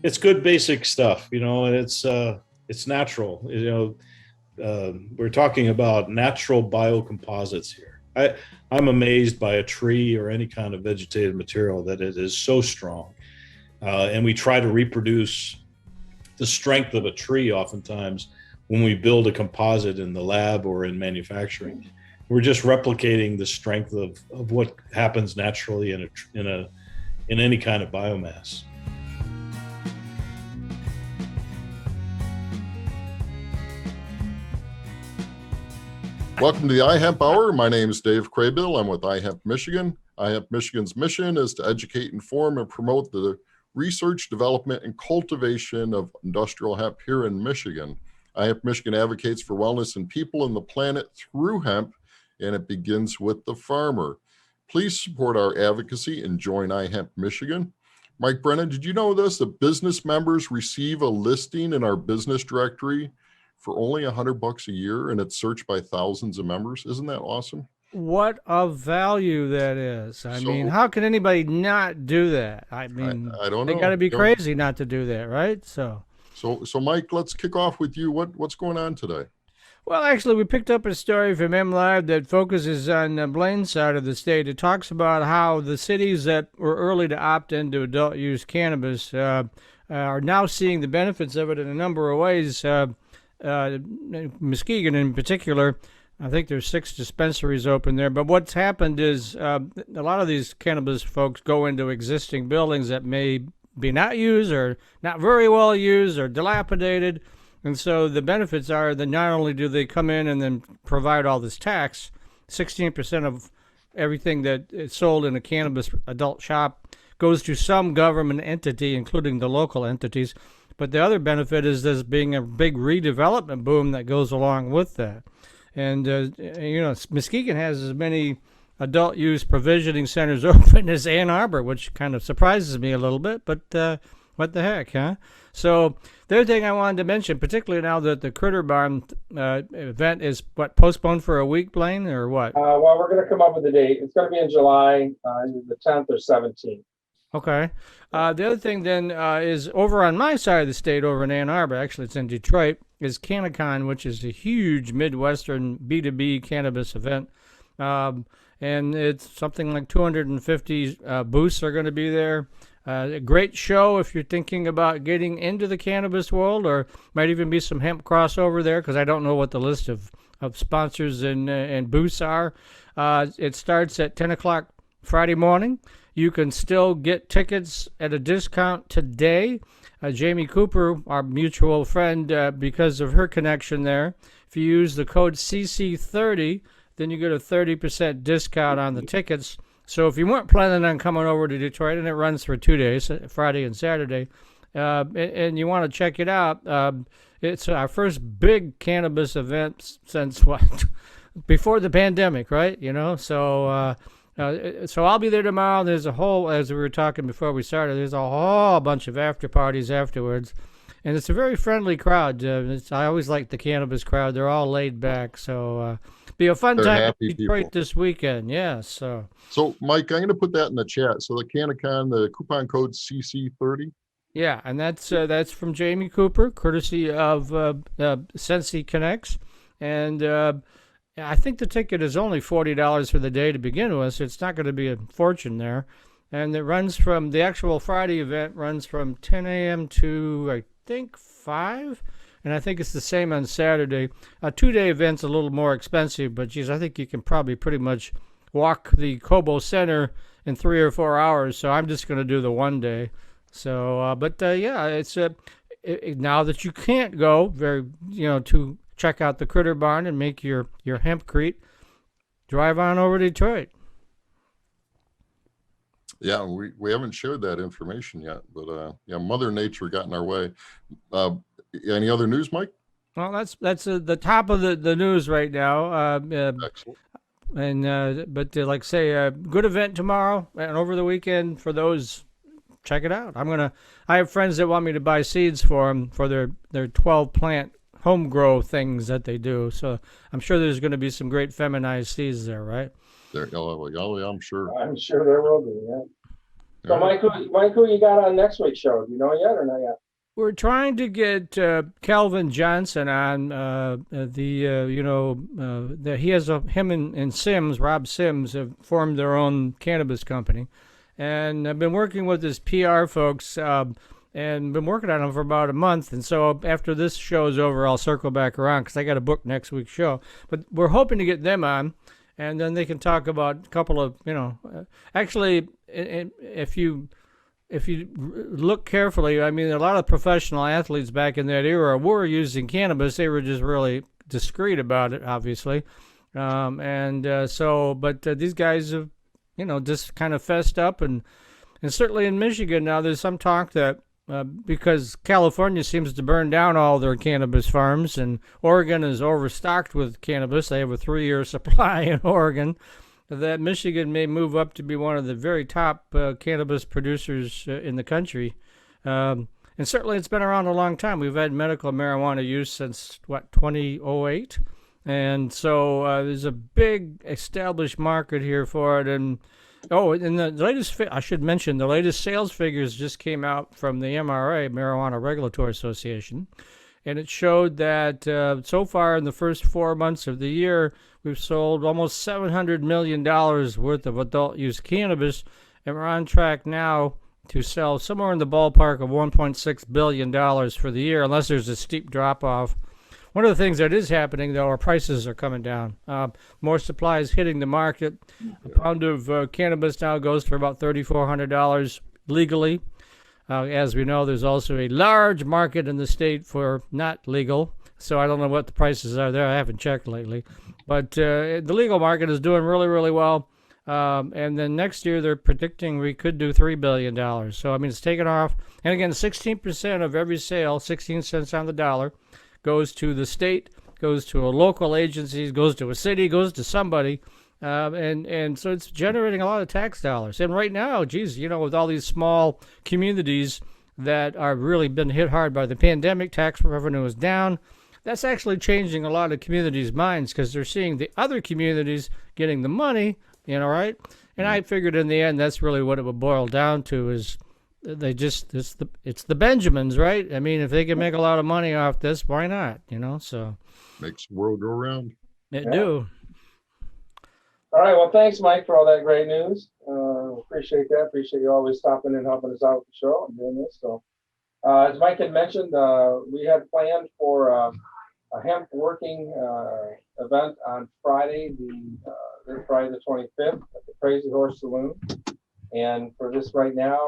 it's good basic stuff, and it's natural. We're talking about natural biocomposites here. I'm amazed by a tree or any kind of vegetative material that it is so strong. And we try to reproduce the strength of a tree oftentimes when we build a composite in the lab or in manufacturing. We're just replicating the strength of what happens naturally in any kind of biomass. Welcome to the iHemp Hour. My name is Dave Crabill. I'm with iHempMichigan. iHempMichigan's mission is to educate, inform, and promote the research, development, and cultivation of industrial hemp here in Michigan. iHempMichigan advocates for wellness in people and the planet through hemp, and it begins with the farmer. Please support our advocacy and join iHempMichigan. Mike Brennan, did you know this? That business members receive a listing in our business directory for only $100 a year, and it's searched by thousands of members. Isn't that awesome? What a value that is. I mean, how can anybody not do that? I mean, I don't know. They got to be crazy not to do that, right? So Mike, let's kick off with you. What's going on today? Well, actually, we picked up a story from MLive that focuses on the Blain side of the state. It talks about how the cities that were early to opt into adult use cannabis are now seeing the benefits of it in a number of ways. Muskegon in particular, I think there's 6 dispensaries open there. But what's happened is a lot of these cannabis folks go into existing buildings that may be not used or not very well used or dilapidated. And so the benefits are that not only do they come in and then provide all this tax, 16% of everything that is sold in a cannabis adult shop goes to some government entity, including the local entities. But the other benefit is there's being a big redevelopment boom that goes along with that. And, Muskegon has as many adult use provisioning centers open as Ann Arbor, which kind of surprises me a little bit, but what the heck, huh? So the other thing I wanted to mention, particularly now that the Critter Barn event is, postponed for a week, Blain, or what? Well, we're going to come up with a date. It's going to be in July, the 10th or 17th. Okay. The other thing then is over on my side of the state, over in Ann Arbor, actually it's in Detroit, is CannaCon, which is a huge Midwestern B2B cannabis event. And it's something like 250 booths are going to be there. A great show if you're thinking about getting into the cannabis world, or might even be some hemp crossover there, because I don't know what the list of sponsors and booths are. It starts at 10 o'clock Friday morning. You can still get tickets at a discount today. Jamie Cooper, our mutual friend, because of her connection there, if you use the code CC30, then you get a 30% discount on the tickets. So if you weren't planning on coming over to Detroit, and it runs for 2 days, Friday and Saturday, and you want to check it out, it's our first big cannabis event since before the pandemic, right? So I'll be there tomorrow. There's a whole, as we were talking before we started, there's a whole bunch of after parties afterwards. And it's a very friendly crowd. I always like the cannabis crowd. They're all laid back. So be a fun time in Detroit this weekend. Yes. So Mike, I'm going to put that in the chat. So the CannaCon, the coupon code CC30. Yeah, and that's from Jamie Cooper, courtesy of Sensi Connects. And I think the ticket is only $40 for the day to begin with, so it's not going to be a fortune there. And it runs from, the actual Friday event runs from 10 a.m. to, I think, 5. And I think it's the same on Saturday. A 2-day event's a little more expensive, but geez, I think you can probably pretty much walk the Cobo Center in 3 or 4 hours. So I'm just going to do the 1 day. So, it's now that you can't go to check out the Critter Barn and make your hempcrete, drive on over to Detroit. Yeah, we haven't shared that information yet, but Mother Nature got in our way. Any other news, Mike? Well, that's the top of the news right now. Excellent. And but like say, good event tomorrow and over the weekend for those. Check it out. I have friends that want me to buy seeds for them for their 12 plant home grow things that they do. So I'm sure there's going to be some great feminized seeds there, right? I'm sure. I'm sure there will be, yeah. So, All right. Mike, who you got on next week's show? Do you know yet or not yet? We're trying to get Calvin Johnson on. He has him and Sims, Rob Sims, have formed their own cannabis company, and I've been working with his PR folks and been working on them for about a month. And so after this show is over, I'll circle back around because I got to book next week's show. But we're hoping to get them on, and then they can talk about a couple of actually, if you look carefully, I mean, a lot of professional athletes back in that era were using cannabis. They were just really discreet about it, obviously. But these guys have, just kind of fessed up. And certainly in Michigan now, there's some talk that because California seems to burn down all their cannabis farms, and Oregon is overstocked with cannabis. They have a 3-year supply in Oregon. That Michigan may move up to be one of the very top cannabis producers in the country. And certainly it's been around a long time. We've had medical marijuana use since, 2008? And so there's a big established market here for it. And the latest, I should mention, the latest sales figures just came out from the MRA, Marijuana Regulatory Association. And it showed that so far in the first 4 months of the year, we've sold almost $700 million worth of adult use cannabis, and we're on track now to sell somewhere in the ballpark of $1.6 billion for the year, unless there's a steep drop-off. One of the things that is happening, though, are prices are coming down. More supply is hitting the market. A pound of cannabis now goes for about $3,400 legally. As we know, there's also a large market in the state for not legal. So I don't know what the prices are there. I haven't checked lately. But the legal market is doing really, really well. And then next year, they're predicting we could do $3 billion. So, I mean, it's taken off. And again, 16% of every sale, 16 cents on the dollar, goes to the state, goes to a local agency, goes to a city, goes to somebody. And so it's generating a lot of tax dollars. And right now, geez, with all these small communities that are really been hit hard by the pandemic, tax revenue is down. That's actually changing a lot of communities' minds because they're seeing the other communities getting the money, right? And I figured in the end, that's really what it would boil down to is it's the Benjamins, right? I mean, if they can make a lot of money off this, why not? So Makes the world go round. It do. All right. Well, thanks, Mike, for all that great news. Appreciate that. Appreciate you always stopping and helping us out with the show and doing this. So, as Mike had mentioned, we had planned for a hemp working event on Friday, Friday the 25th at the Crazy Horse Saloon. And for this right now,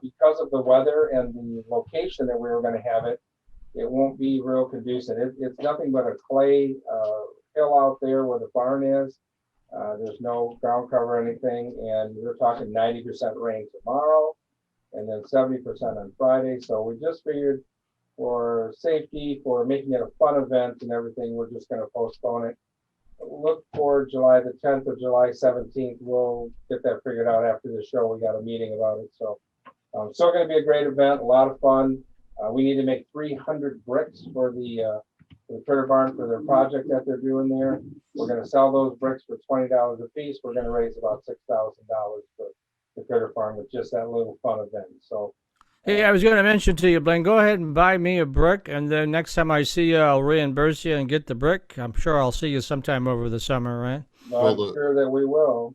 because of the weather and the location that we were going to have it, it won't be real conducive. It's nothing but a clay hill out there where the barn is. There's no ground cover or anything, and we're talking 90% rain tomorrow, and then 70% on Friday. So we just figured for safety, for making it a fun event and everything, we're just going to postpone it. Look for July the 10th or July 17th. We'll get that figured out after the show. We got a meeting about it. So still going to be a great event, a lot of fun. We need to make 300 bricks for the Critter Barn for their project that they're doing there. We're going to sell those bricks for $20 a piece. We're going to raise about $6,000 for the Critter Farm with just that little fun event. So, hey, I was going to mention to you, Blain, go ahead and buy me a brick, and then next time I see you, I'll reimburse you and get the brick. I'm sure I'll see you sometime over the summer, right? Well, I'm sure that we will.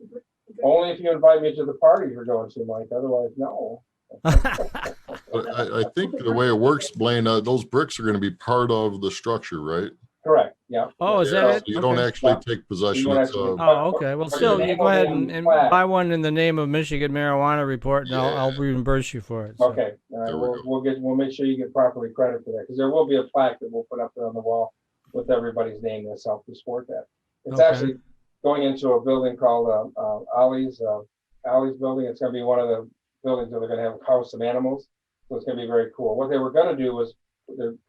Only if you invite me to the party you're going to, Mike. Otherwise, no. I think the way it works, Blain, those bricks are going to be part of the structure, right? Correct. Yeah. Oh, is that it? So you don't actually take possession. Oh, okay. Well, still, you go ahead and buy one in the name of Michigan Marijuana Report, and I'll reimburse you for it. So. Okay. All right. We'll make sure you get properly credit for that, because there will be a plaque that we'll put up there on the wall with everybody's name that's helped to support that. It's actually going into a building called Ollie's building. It's going to be one of the buildings that they're going to have a house of animals. So it's going to be very cool. What they were going to do was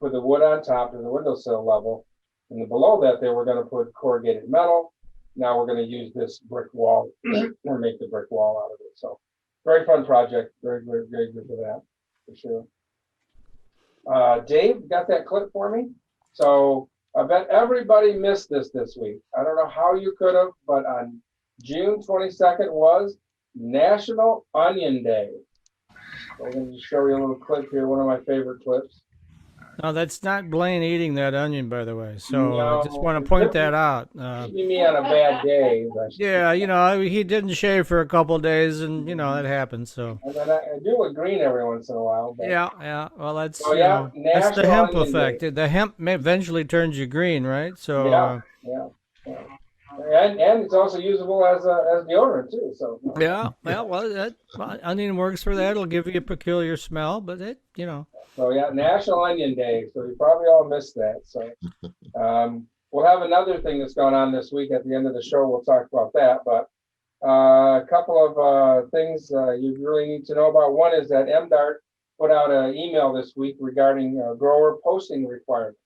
put the wood on top to the windowsill level. And below that, they were going to put corrugated metal. Now we're going to use this brick wall or make the brick wall out of it. So very fun project. Very, very, very good for that, for sure. Dave, got that clip for me? So I bet everybody missed this week. I don't know how you could have, but on June 22nd was National Onion Day. So I'm going to just show you a little clip here, one of my favorite clips. No, that's not Blain eating that onion, by the way. So I just No, want to point that out. maybe me on a bad day, but Yeah, he didn't shave for a couple of days, and that happens. So and then I do look green every once in a while. But, yeah. Well, that's so yeah, that's the National hemp Onion effect. Day. The hemp eventually turns you green, right? So Yeah. And it's also usable as deodorant too. So yeah. Well, onion works for that. It'll give you a peculiar smell, but So yeah, National Onion Day. So you probably all missed that. So we'll have another thing that's going on this week at the end of the show. We'll talk about that. But a couple of things you really need to know about. One is that MDART put out an email this week regarding grower posting requirements.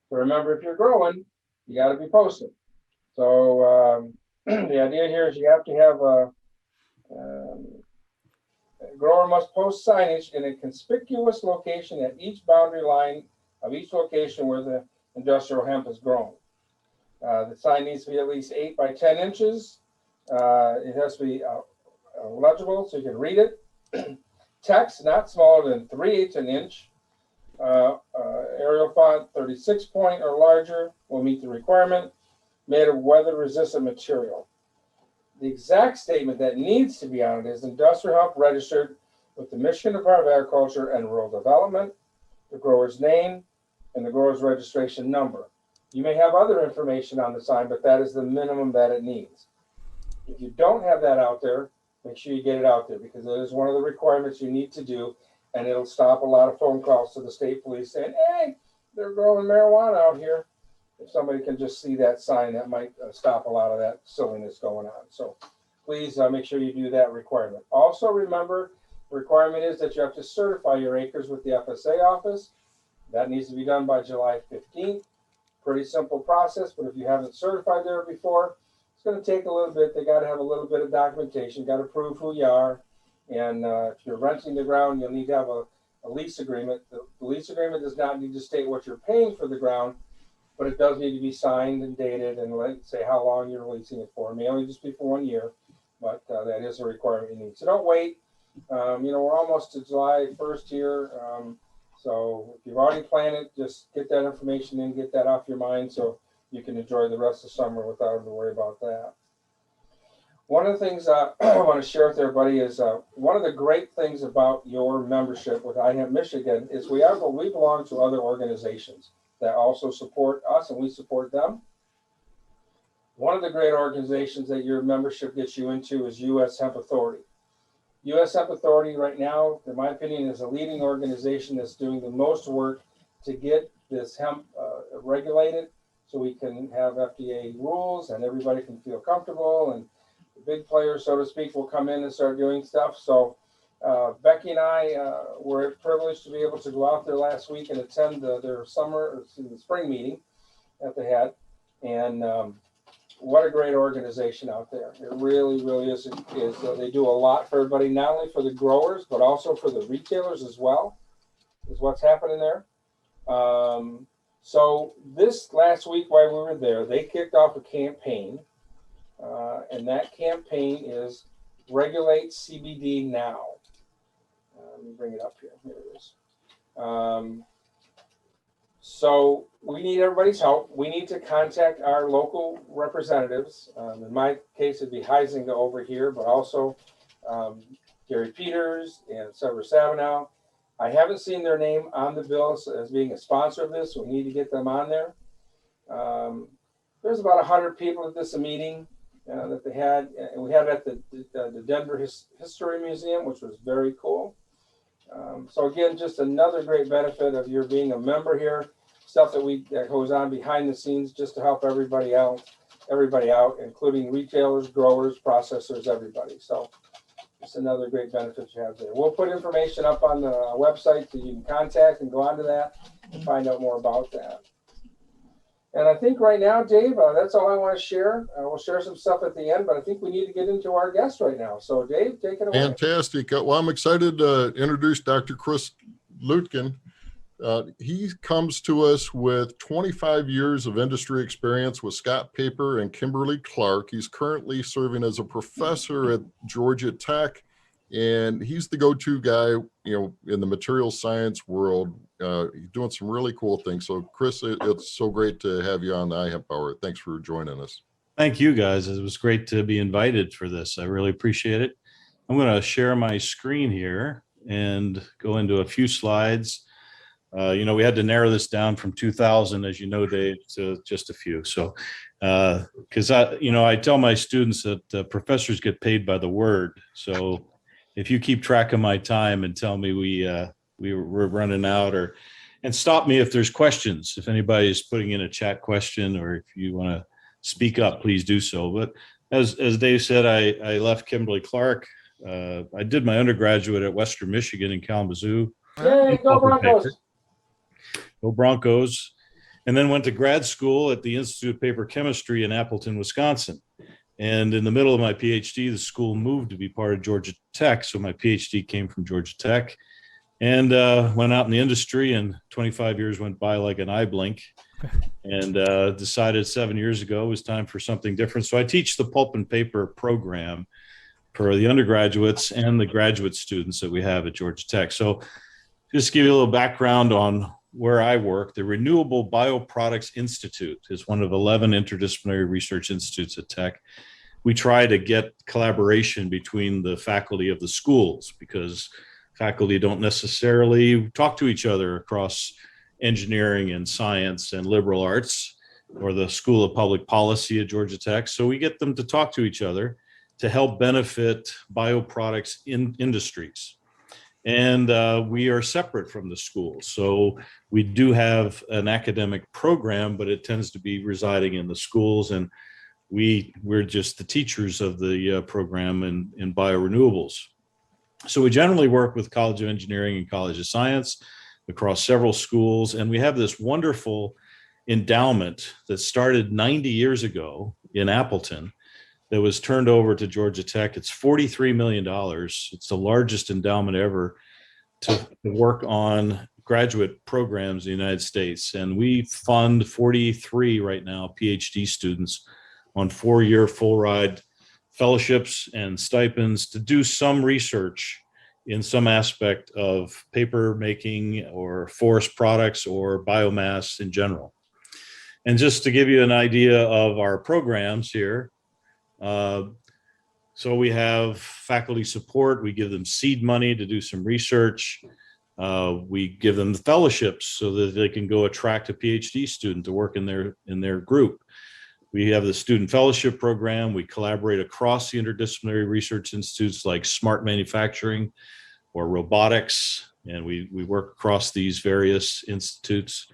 So remember, if you're growing, you got to be posting. So the idea here is you have to have a grower must post signage in a conspicuous location at each boundary line of each location where the industrial hemp is grown. The sign needs to be at least 8 by 10 inches. It has to be legible so you can read it. Text not smaller than 3/8 an inch. Arial font 36 point or larger will meet the requirement. Made of weather-resistant material. The exact statement that needs to be on it is industrial hemp registered with the Michigan Department of Agriculture and Rural Development, the grower's name, and the grower's registration number. You may have other information on the sign, but that is the minimum that it needs. If you don't have that out there, make sure you get it out there because it is one of the requirements you need to do, and it'll stop a lot of phone calls to the state police saying, hey, they're growing marijuana out here. If somebody can just see that sign, that might stop a lot of that silliness going on. So please make sure you do that requirement. Also remember, the requirement is that you have to certify your acres with the FSA office. That needs to be done by July 15th. Pretty simple process, but if you haven't certified there before, it's going to take a little bit. They got to have a little bit of documentation, got to prove who you are. And if you're renting the ground, you'll need to have a lease agreement. The lease agreement does not need to state what you're paying for the ground, but it does need to be signed and dated and say how long you're leasing it for. It may only just be for 1 year, but that is a requirement you need. So don't wait. We're almost to July 1st here. So if you've already planned it, just get that information in, get that off your mind so you can enjoy the rest of summer without having to worry about that. One of the things I want to share with everybody is one of the great things about your membership with iHempMichigan is we belong to other organizations that also support us and we support them. One of the great organizations that your membership gets you into is U.S. Hemp Authority. U.S. Hemp Authority right now, in my opinion, is a leading organization that's doing the most work to get this hemp regulated so we can have FDA rules and everybody can feel comfortable and the big players, so to speak, will come in and start doing stuff. So Becky and I were privileged to be able to go out there last week and attend their spring meeting that they had. And what a great organization out there. It really, really is. They do a lot for everybody, not only for the growers, but also for the retailers as well, is what's happening there. So this last week while we were there, they kicked off a campaign. And that campaign is Regulate CBD Now. Let me bring it up here. Here it is. So we need everybody's help. We need to contact our local representatives. In my case, it'd be Huizinga over here, but also Gary Peters and Severus Savanow. I haven't seen their name on the bill as being a sponsor of this, so we need to get them on there. There's about 100 people at this meeting that they had, and we had it at the Denver History Museum, which was very cool. So again, just another great benefit of your being a member here. Stuff that goes on behind the scenes just to help everybody out, including retailers, growers, processors, everybody. So it's another great benefit you have there. We'll put information up on the website that you can contact and go onto that and find out more about that. And I think right now, Dave, that's all I want to share. We'll share some stuff at the end, but I think we need to get into our guest right now. So Dave, take it away. Fantastic. Well, I'm excited to introduce Dr. Chris Lutkin. He comes to us with 25 years of industry experience with Scott Paper and Kimberly Clark. He's currently serving as a professor at Georgia Tech and he's the go-to guy, in the material science world. He's doing some really cool things. So Chris, it's so great to have you on the iHemp Hour. Thanks for joining us. Thank you, guys. It was great to be invited for this. I really appreciate it. I'm going to share my screen here and go into a few slides. We had to narrow this down from 2,000, as you know, Dave, to just a few. So, because I tell my students that professors get paid by the word. So, if you keep track of my time and tell me we're running out, and stop me if there's questions. If anybody is putting in a chat question, or if you want to speak up, please do so. But as Dave said, I left Kimberly-Clark. I did my undergraduate at Western Michigan in Kalamazoo. Yay, go Broncos! Go Broncos. And then went to grad school at the Institute of Paper Chemistry in Appleton, Wisconsin. And in the middle of my PhD, the school moved to be part of Georgia Tech. So my PhD came from Georgia Tech, and went out in the industry, and 25 years went by like an eye blink, and decided 7 years ago it was time for something different. So I teach the pulp and paper program for the undergraduates and the graduate students that we have at Georgia Tech. So just to give you a little background on where I work, the Renewable Bioproducts Institute is one of 11 interdisciplinary research institutes at Tech. We try to get collaboration between the faculty of the schools, because faculty don't necessarily talk to each other across engineering and science and liberal arts, or the School of Public Policy at Georgia Tech. So we get them to talk to each other to help benefit bioproducts in industries. And we are separate from the schools. So we do have an academic program, but it tends to be residing in the schools. And we're just the teachers of the program in Biorenewables. So we generally work with College of Engineering and College of Science across several schools. And we have this wonderful endowment that started 90 years ago in Appleton that was turned over to Georgia Tech. It's $43 million. It's the largest endowment ever to work on graduate programs in the United States. And we fund 43 right now PhD students on 4-year full ride fellowships and stipends to do some research in some aspect of paper making or forest products or biomass in general. And just to give you an idea of our programs here, so we have faculty support. We give them seed money to do some research. We give them the fellowships so that they can go attract a PhD student to work in their group. We have the student fellowship program. We collaborate across the interdisciplinary research institutes like smart manufacturing or robotics, and we work across these various institutes.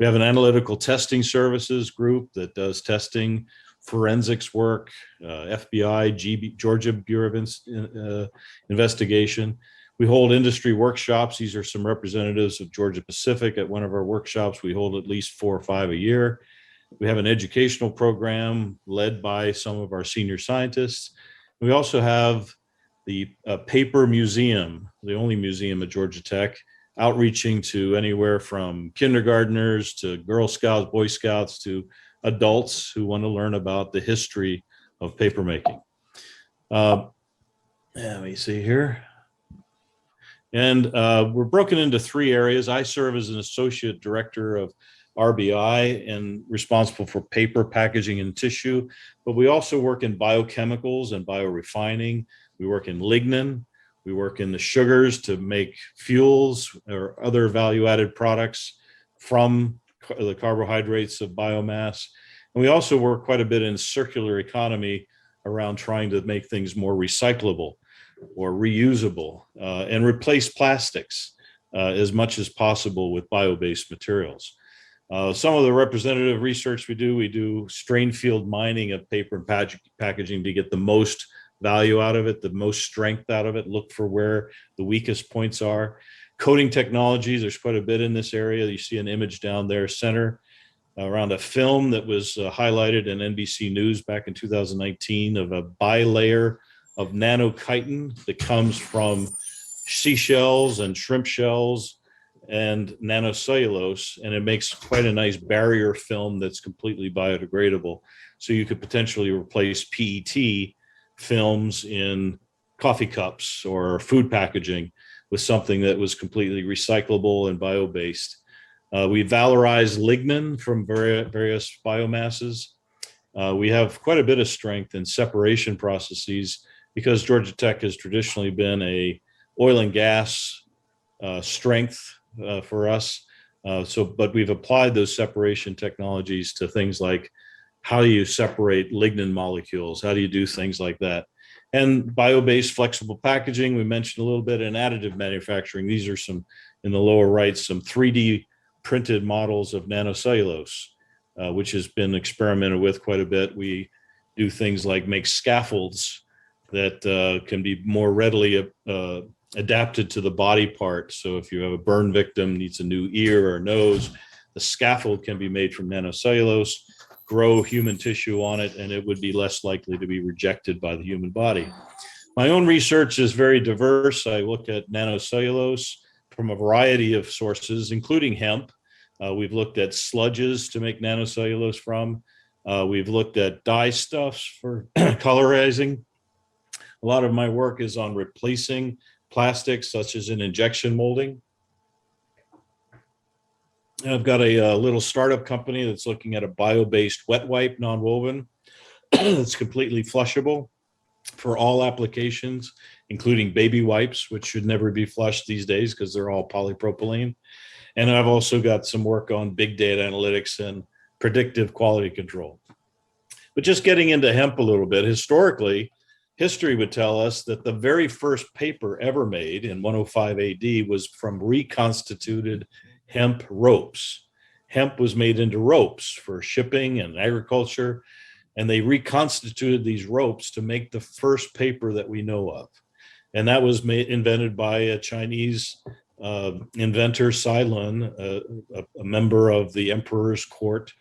We have an analytical testing services group that does testing, forensics work, FBI, Georgia Bureau of Investigation. We hold industry workshops. These are some representatives of Georgia Pacific at one of our workshops. We hold at least 4 or 5 a year. We have an educational program led by some of our senior scientists. We also have the Paper Museum, the only museum at Georgia Tech, outreaching to anywhere from kindergartners to Girl Scouts, Boy Scouts, to adults who want to learn about the history of papermaking. Let me see here. And we're broken into 3 areas. I serve as an associate director of RBI and responsible for paper, packaging, and tissue. But we also work in biochemicals and biorefining. We work in lignin. We work in the sugars to make fuels or other value-added products from the carbohydrates of biomass. And we also work quite a bit in circular economy around trying to make things more recyclable or reusable and replace plastics as much as possible with bio-based materials. Some of the representative research we do strain field mining of paper and packaging to get the most value out of it, the most strength out of it, look for where the weakest points are. Coating technologies, there's quite a bit in this area. You see an image down there center around a film that was highlighted in NBC News back in 2019 of a bilayer of nanochitin that comes from seashells and shrimp shells and nanocellulose, and it makes quite a nice barrier film that's completely biodegradable. So you could potentially replace PET films in coffee cups or food packaging with something that was completely recyclable and bio-based. We valorize lignin from various biomasses. We have quite a bit of strength in separation processes because Georgia Tech has traditionally been a oil and gas strength for us. But we've applied those separation technologies to things like how do you separate lignin molecules? How do you do things like that? And bio-based flexible packaging, we mentioned a little bit, in additive manufacturing. These are some, in the lower right, some 3D printed models of nanocellulose, which has been experimented with quite a bit. We do things like make scaffolds that can be more readily adapted to the body part. So if you have a burn victim, needs a new ear or nose, the scaffold can be made from nanocellulose, grow human tissue on it, and it would be less likely to be rejected by the human body. My own research is very diverse. I look at nanocellulose from a variety of sources, including hemp. We've looked at sludges to make nanocellulose from. We've looked at dye stuffs for colorizing. A lot of my work is on replacing plastics, such as in injection molding. I've got a little startup company that's looking at a bio-based wet wipe nonwoven that's completely flushable for all applications, including baby wipes, which should never be flushed these days because they're all polypropylene. And I've also got some work on big data analytics and predictive quality control. But just getting into hemp a little bit, historically, history would tell us that the very first paper ever made in 105 AD was from reconstituted hemp ropes. Hemp was made into ropes for shipping and agriculture, and they reconstituted these ropes to make the first paper that we know of. And that was invented by a Chinese inventor, Cai Lun, a member of the emperor's court.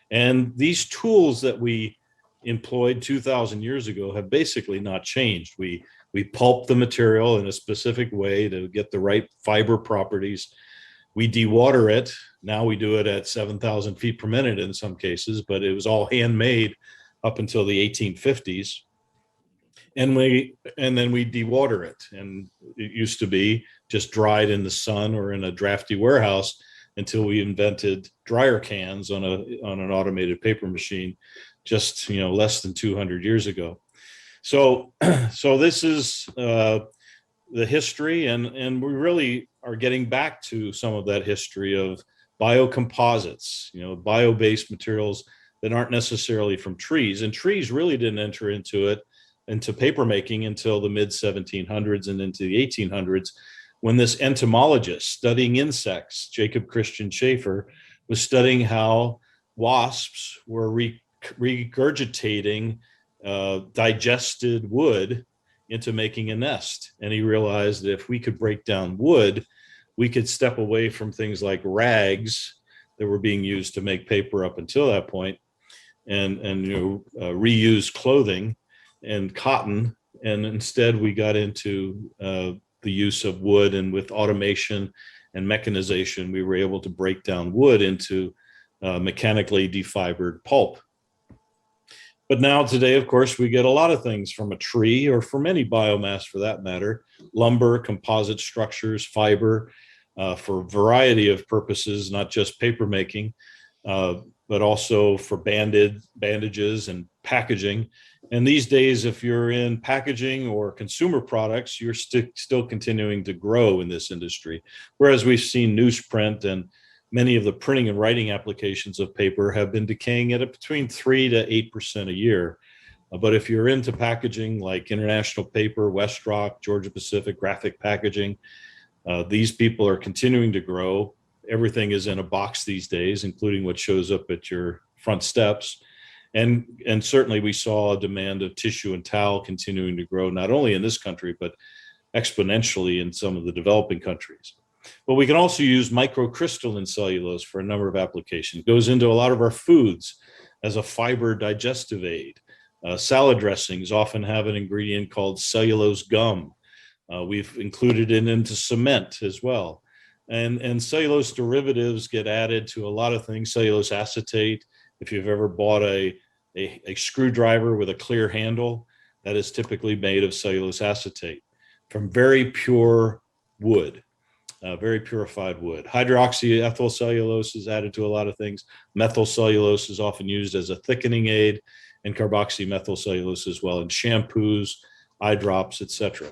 And these tools that we employed 2,000 years ago have basically not changed. We pulp the material in a specific way to get the right fiber properties. We dewater it. Now we do it at 7,000 feet per minute in some cases, but it was all handmade up until the 1850s. And then we dewater it. And it used to be just dried in the sun or in a drafty warehouse until we invented dryer cans on an automated paper machine just less than 200 years ago. So this is the history, and we really are getting back to some of that history of biocomposites, bio-based materials that aren't necessarily from trees. And trees really didn't enter into paper making until the mid 1700s and into the 1800s, when this entomologist studying insects, Jacob Christian Schaefer, was studying how wasps were regurgitating digested wood into making a nest. And he realized that if we could break down wood, we could step away from things like rags that were being used to make paper up until that point, and reuse clothing and cotton. And instead we got into the use of wood, and with automation and mechanization, we were able to break down wood into mechanically defibered pulp. But now today, of course, we get a lot of things from a tree, or from any biomass for that matter: lumber, composite structures, fiber, for a variety of purposes, not just paper making, but also for bandages and packaging. And these days, if you're in packaging or consumer products, you're still continuing to grow in this industry. Whereas we've seen newsprint and many of the printing and writing applications of paper have been decaying at between 3 to 8% a year. But if you're into packaging like International Paper, Westrock, Georgia Pacific, Graphic Packaging, these people are continuing to grow. Everything is in a box these days, including what shows up at your front steps. And certainly we saw a demand of tissue and towel continuing to grow, not only in this country, but exponentially in some of the developing countries. But we can also use microcrystalline cellulose for a number of applications. It goes into a lot of our foods as a fiber digestive aid. Salad dressings often have an ingredient called cellulose gum. We've included it into cement as well. And cellulose derivatives get added to a lot of things. Cellulose acetate, if you've ever bought a screwdriver with a clear handle, that is typically made of cellulose acetate from very pure wood, very purified wood. Hydroxyethyl cellulose is added to a lot of things. Methyl cellulose is often used as a thickening aid, and carboxymethyl cellulose as well in shampoos, eye drops, etc.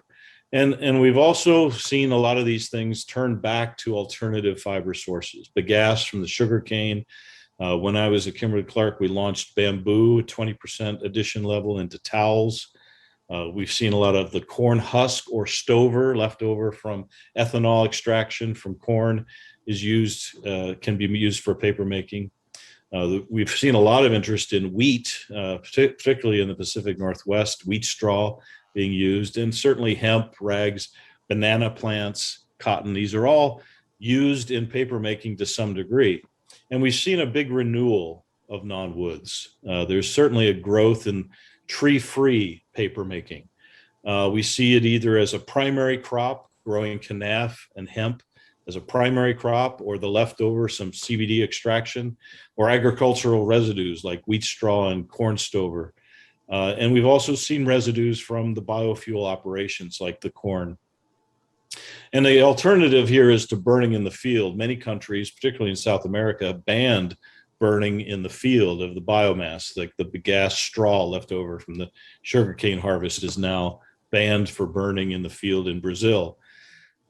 And we've also seen a lot of these things turn back to alternative fiber sources. Bagasse from the sugarcane. When I was at Kimberly-Clark, we launched bamboo, 20% addition level into towels. We've seen a lot of the corn husk or stover left over from ethanol extraction from corn is used, can be used for paper making. We've seen a lot of interest in wheat, particularly in the Pacific Northwest, wheat straw being used, and certainly hemp, rags, banana plants, cotton. These are all used in paper making to some degree. And we've seen a big renewal of non-woods. There's certainly a growth in tree-free paper making. We see it either as a primary crop, growing canaf and hemp as a primary crop, or the leftover, some CBD extraction, or agricultural residues like wheat straw and corn stover. And we've also seen residues from the biofuel operations like the corn. And the alternative here is to burning in the field. Many countries, particularly in South America, banned burning in the field of the biomass, like the bagasse straw left over from the sugarcane harvest is now banned for burning in the field in Brazil.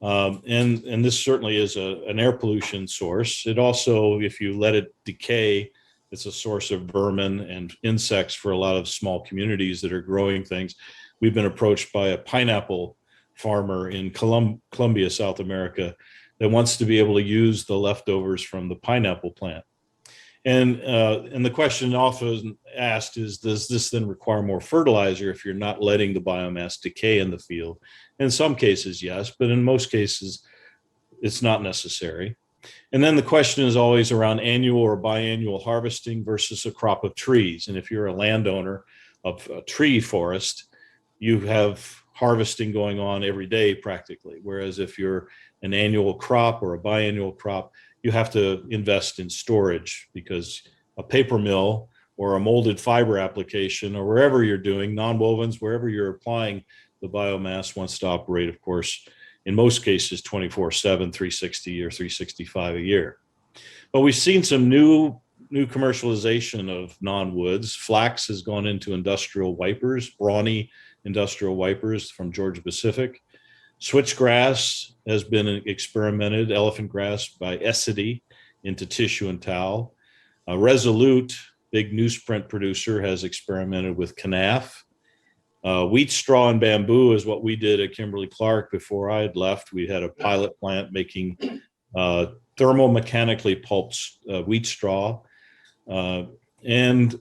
And this certainly is an air pollution source. It also, if you let it decay, it's a source of vermin and insects for a lot of small communities that are growing things. We've been approached by a pineapple farmer in Colombia, South America, that wants to be able to use the leftovers from the pineapple plant. And the question often asked is, does this then require more fertilizer if you're not letting the biomass decay in the field? In some cases, yes, but in most cases, it's not necessary. And then the question is always around annual or biannual harvesting versus a crop of trees. And if you're a landowner of a tree forest, you have harvesting going on every day practically. Whereas if you're an annual crop or a biannual crop, you have to invest in storage, because a paper mill or a molded fiber application or wherever you're doing nonwovens, wherever you're applying the biomass wants to operate, of course, in most cases 24/7, 360 or 365 a year. But we've seen some new commercialization of non-woods. Flax has gone into industrial wipers, brawny industrial wipers from Georgia Pacific. Switchgrass has been experimented, elephant grass by Essity, into tissue and towel. Resolute, big newsprint producer, has experimented with canaf. Wheat straw and bamboo is what we did at Kimberly-Clark before I had left. We had a pilot plant making thermomechanically pulped wheat straw. And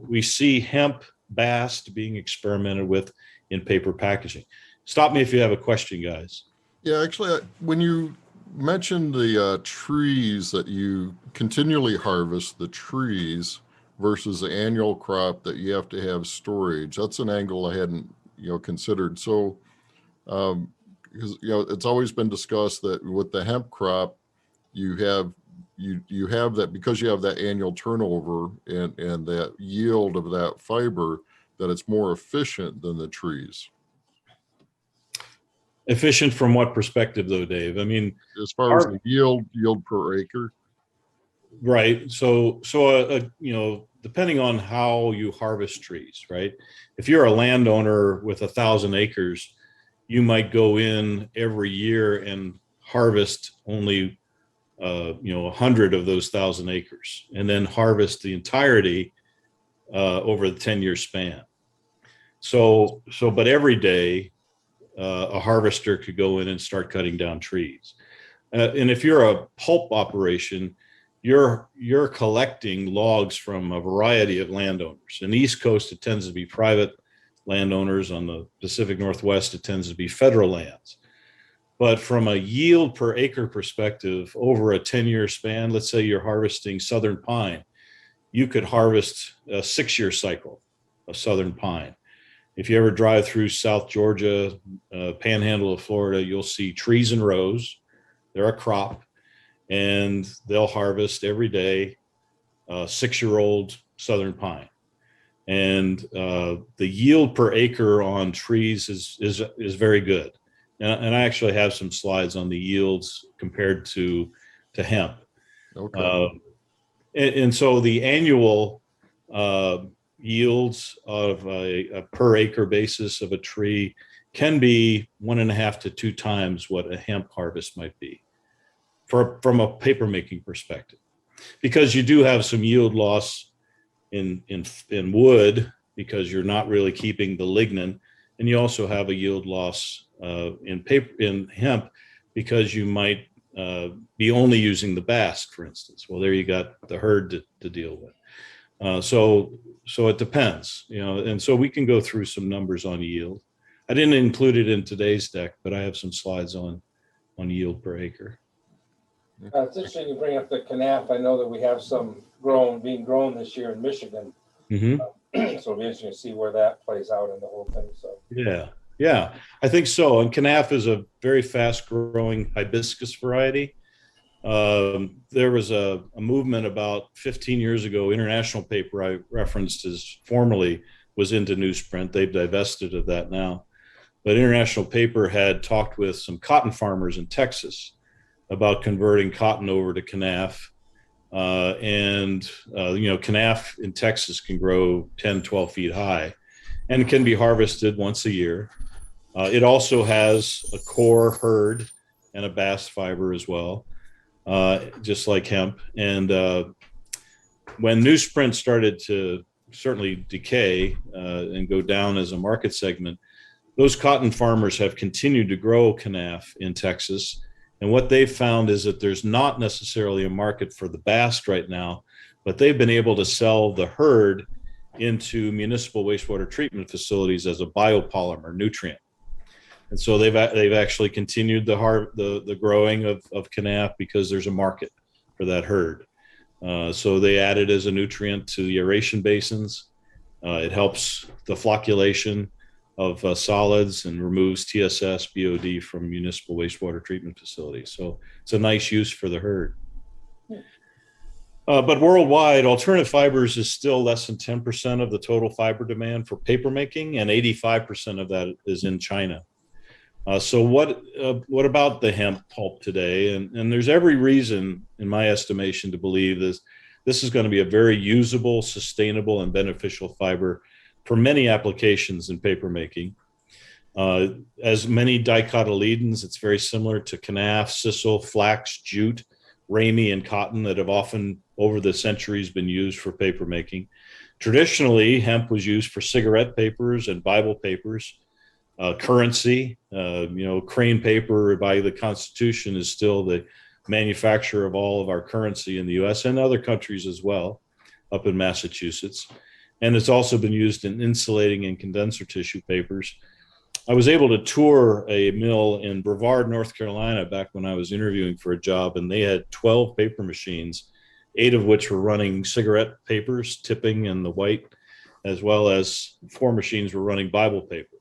we see hemp bast being experimented with in paper packaging. Stop me if you have a question, guys. Yeah, actually, when you mentioned the trees that you continually harvest, the trees versus the annual crop that you have to have storage, that's an angle I hadn't, considered. So, because it's always been discussed that with the hemp crop, you have that, because you have that annual turnover and that yield of that fiber, that it's more efficient than the trees. Efficient from what perspective, though, Dave? I mean, as far as the yield per acre. Right. So depending on how you harvest trees, right? If you're a landowner with 1,000 acres, you might go in every year and harvest only 100 of those 1,000 acres, and then harvest the entirety over the 10-year span. But every day, a harvester could go in and start cutting down trees. And if you're a pulp operation, you're collecting logs from a variety of landowners. In the East Coast, it tends to be private landowners. On the Pacific Northwest, it tends to be federal lands. But from a yield per acre perspective, over a 10-year span, let's say you're harvesting southern pine, you could harvest a 6-year cycle of southern pine. If you ever drive through South Georgia, panhandle of Florida, you'll see trees in rows. They're a crop, and they'll harvest every day 6-year-old southern pine. and the yield per acre on trees is very good. And I actually have some slides on the yields compared to hemp. Okay. And so the annual yields of a per acre basis of a tree can be 1.5 to 2 times what a hemp harvest might be from a paper making perspective, because you do have some yield loss in wood because you're not really keeping the lignin, and you also have a yield loss in hemp because you might be only using the bast, for instance. Well, there you got the herd to deal with. So it depends, and so we can go through some numbers on yield. I didn't include it in today's deck, but I have some slides on yield per acre. It's interesting you bring up the Cannabis. I know that we have some being grown this year in Michigan. Mm-hmm. So it'll be interesting to see where that plays out in the whole thing. So yeah, I think so. And Cannabis is a very fast-growing hibiscus variety. There was a movement about 15 years ago. International Paper I referenced as formerly was into newsprint. They've divested of that now. But International Paper had talked with some cotton farmers in Texas about converting cotton over to Cannabis. Cannabis in Texas can grow 10, 12 feet high and can be harvested once a year. It also has a core herd and a bast fiber as well, just like hemp. And when newsprint started to certainly decay and go down as a market segment, those cotton farmers have continued to grow Cannabis in Texas. And what they've found is that there's not necessarily a market for the bast right now, but they've been able to sell the herd into municipal wastewater treatment facilities as a biopolymer nutrient. And so they've actually continued the growing of Cannabis because there's a market for that herd. So they add it as a nutrient to the aeration basins. It helps the flocculation of solids and removes TSS, BOD from municipal wastewater treatment facilities. So it's a nice use for the herd. But worldwide, alternative fibers is still less than 10% of the total fiber demand for paper making, and 85% of that is in China. So what about the hemp pulp today? And there's every reason, in my estimation, to believe this is going to be a very usable, sustainable, and beneficial fiber for many applications in paper making. As many dicotyledons, it's very similar to Cannabis, sisal, flax, jute, ramie, and cotton that have often over the centuries been used for paper making. Traditionally, hemp was used for cigarette papers and Bible papers. Currency, crane paper by the Constitution is still the manufacturer of all of our currency in the US and other countries as well, up in Massachusetts. And it's also been used in insulating and condenser tissue papers. I was able to tour a mill in Brevard, North Carolina, back when I was interviewing for a job, and they had 12 paper machines, 8 of which were running cigarette papers, tipping and the white, as well as 4 machines were running Bible paper.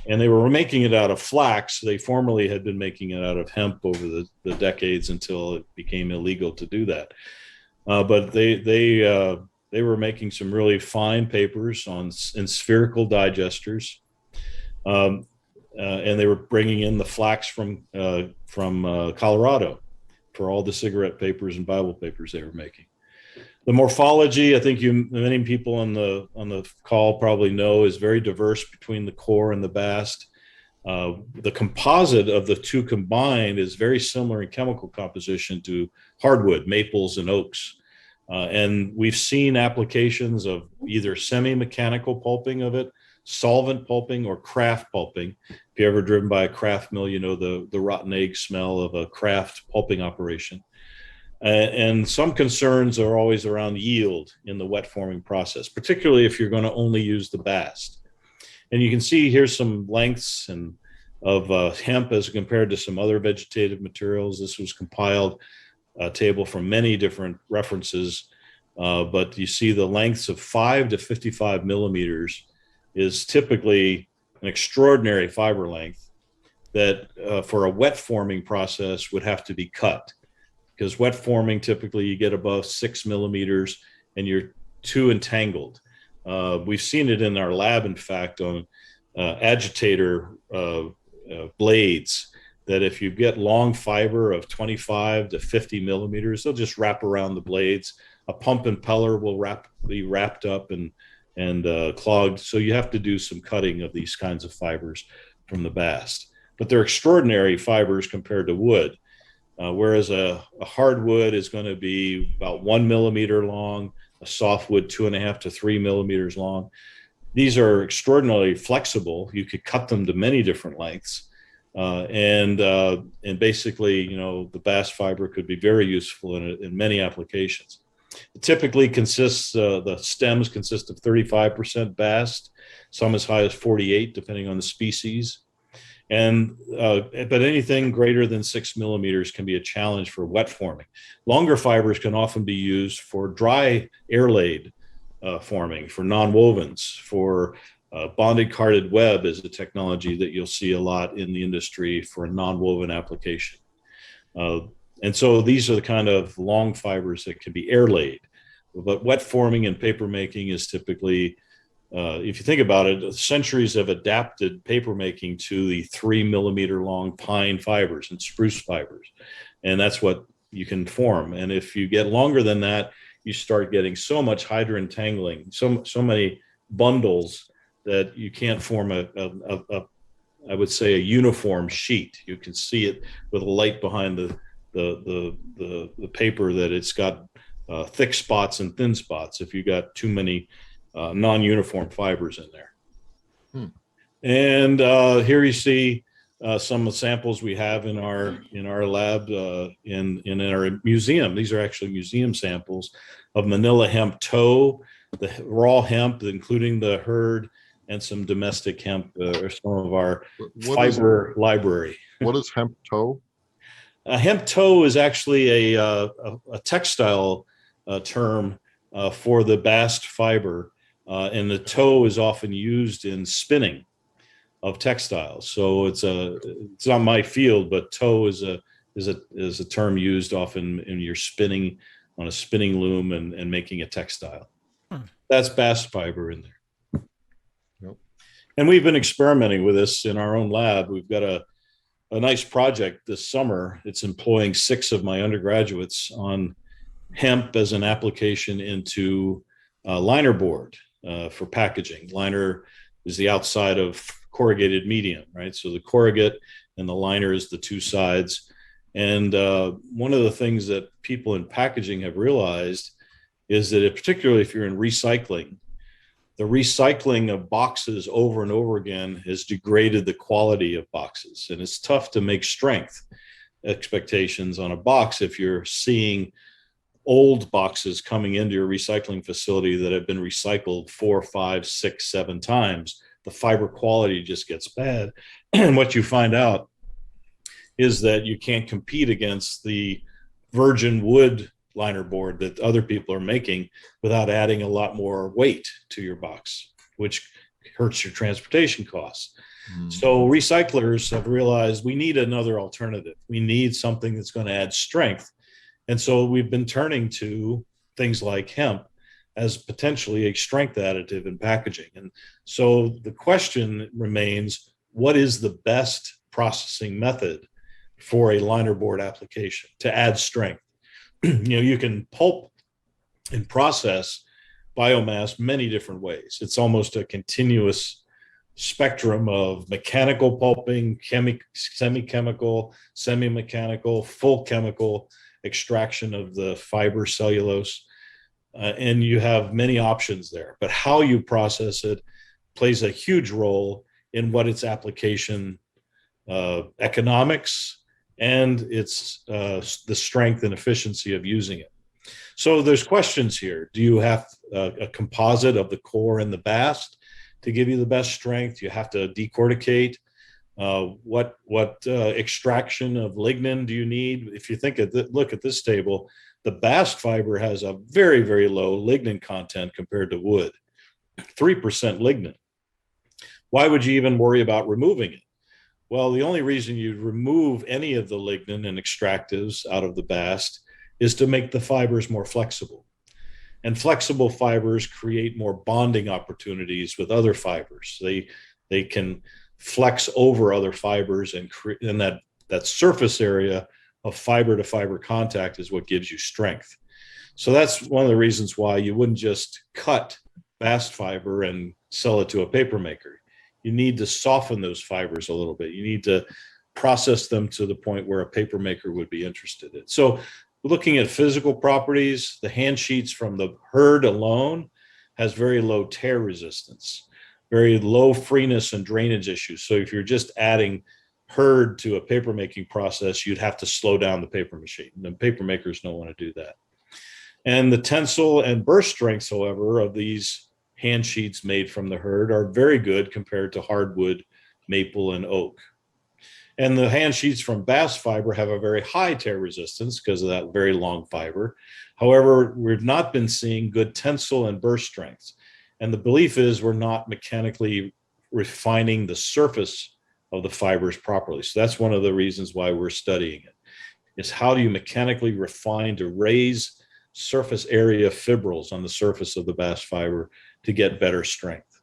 And they were making it out of flax. They formerly had been making it out of hemp over the decades until it became illegal to do that. But they were making some really fine papers in spherical digesters. And they were bringing in the flax from Colorado for all the cigarette papers and Bible papers they were making. The morphology, I think many people on the call probably know, is very diverse between the core and the bast. The composite of the two combined is very similar in chemical composition to hardwood, maples, and oaks. And we've seen applications of either semi-mechanical pulping of it, solvent pulping, or craft pulping. If you've ever driven by a craft mill, you know the rotten egg smell of a craft pulping operation. And some concerns are always around yield in the wet forming process, particularly if you're going to only use the bast. And you can see here's some lengths of hemp as compared to some other vegetative materials. This was compiled a table from many different references, but you see the lengths of 5 to 55 millimeters is typically an extraordinary fiber length that for a wet forming process would have to be cut. Because wet forming, typically you get above 6 millimeters and you're too entangled. We've seen it in our lab, in fact, on agitator blades, that if you get long fiber of 25 to 50 millimeters, they'll just wrap around the blades. A pump impeller will be wrapped up and clogged. So you have to do some cutting of these kinds of fibers from the bast. But they're extraordinary fibers compared to wood. Whereas a hardwood is going to be about 1 millimeter long, a softwood 2.5 to 3 millimeters long. These are extraordinarily flexible. You could cut them to many different lengths. And basically, the bast fiber could be very useful in many applications. It typically consists, the stems consist of 35% bast, some as high as 48, depending on the species. But anything greater than 6 millimeters can be a challenge for wet forming. Longer fibers can often be used for dry air-laid forming, for non-wovens, for bonded carded web is a technology that you'll see a lot in the industry for a non-woven application. And so these are the kind of long fibers that can be air-laid. But wet forming and paper making is typically, if you think about it, centuries have adapted paper making to the 3 millimeter long pine fibers and spruce fibers. And that's what you can form. And if you get longer than that, you start getting so much hydroentangling, so many bundles that you can't form I would say, a uniform sheet. You can see it with a light behind the paper that it's got thick spots and thin spots if you got too many non-uniform fibers in there. And here you see some of the samples we have in our lab in our museum. These are actually museum samples of Manila hemp tow, the raw hemp, including the hurd, and some domestic hemp, or some of our fiber library. What is hemp tow? Hemp tow is actually a textile term for the bast fiber, and the tow is often used in spinning of textiles. So it's not my field, but tow is a term used often in your spinning on a spinning loom and making a textile. That's bast fiber in there. Yep. And we've been experimenting with this in our own lab. We've got a nice project this summer. It's employing 6 of my undergraduates on hemp as an application into liner board for packaging. Liner is the outside of corrugated medium, right? So the corrugate and the liner is the two sides. And one of the things that people in packaging have realized is that particularly if you're in recycling, the recycling of boxes over and over again has degraded the quality of boxes. And it's tough to make strength expectations on a box if you're seeing old boxes coming into your recycling facility that have been recycled 4, 5, 6, 7 times. The fiber quality just gets bad. And what you find out is that you can't compete against the virgin wood liner board that other people are making without adding a lot more weight to your box, which hurts your transportation costs. So recyclers have realized we need another alternative. We need something that's going to add strength. And so we've been turning to things like hemp as potentially a strength additive in packaging. And so the question remains, what is the best processing method for a linerboard application to add strength? You can pulp and process biomass many different ways. It's almost a continuous spectrum of mechanical pulping, semi-chemical, semi-mechanical, full chemical extraction of the fiber cellulose. And you have many options there, but how you process it plays a huge role in what its application economics and its the strength and efficiency of using it. So there's questions here. Do you have a composite of the core and the bast to give you the best strength? You have to decorticate. What extraction of lignin do you need? If you think look at this table, the bast fiber has a very, very low lignin content compared to wood, 3% lignin. Why would you even worry about removing it? Well, the only reason you'd remove any of the lignin and extractives out of the bast is to make the fibers more flexible. And flexible fibers create more bonding opportunities with other fibers. They can flex over other fibers, and that surface area of fiber to fiber contact is what gives you strength. So that's one of the reasons why you wouldn't just cut bast fiber and sell it to a paper maker. You need to soften those fibers a little bit. You need to process them to the point where a paper maker would be interested in. So looking at physical properties, the hand sheets from the hurd alone has very low tear resistance, very low freeness and drainage issues. So if you're just adding hurd to a paper making process, you'd have to slow down the paper machine. The paper makers don't want to do that. And the tensile and burst strengths, however, of these hand sheets made from the hurd are very good compared to hardwood, maple, and oak. And the hand sheets from bast fiber have a very high tear resistance because of that very long fiber. However, we've not been seeing good tensile and burst strengths. And the belief is we're not mechanically refining the surface of the fibers properly. So that's one of the reasons why we're studying it, is how do you mechanically refine to raise surface area fibrils on the surface of the bast fiber to get better strength.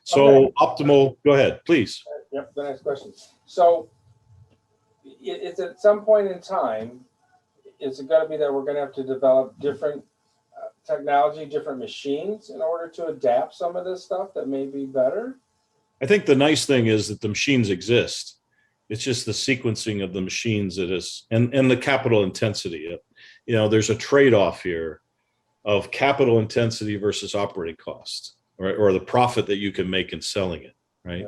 So Okay. optimal, go ahead, please. Yep, the next question. So it's at some point in time, is it going to be that we're going to have to develop different technology, different machines in order to adapt some of this stuff that may be better? I think the nice thing is that the machines exist. It's just the sequencing of the machines that is, and the capital intensity. You know, there's a trade-off here of capital intensity versus operating costs, or the profit that you can make in selling it, right? Yeah.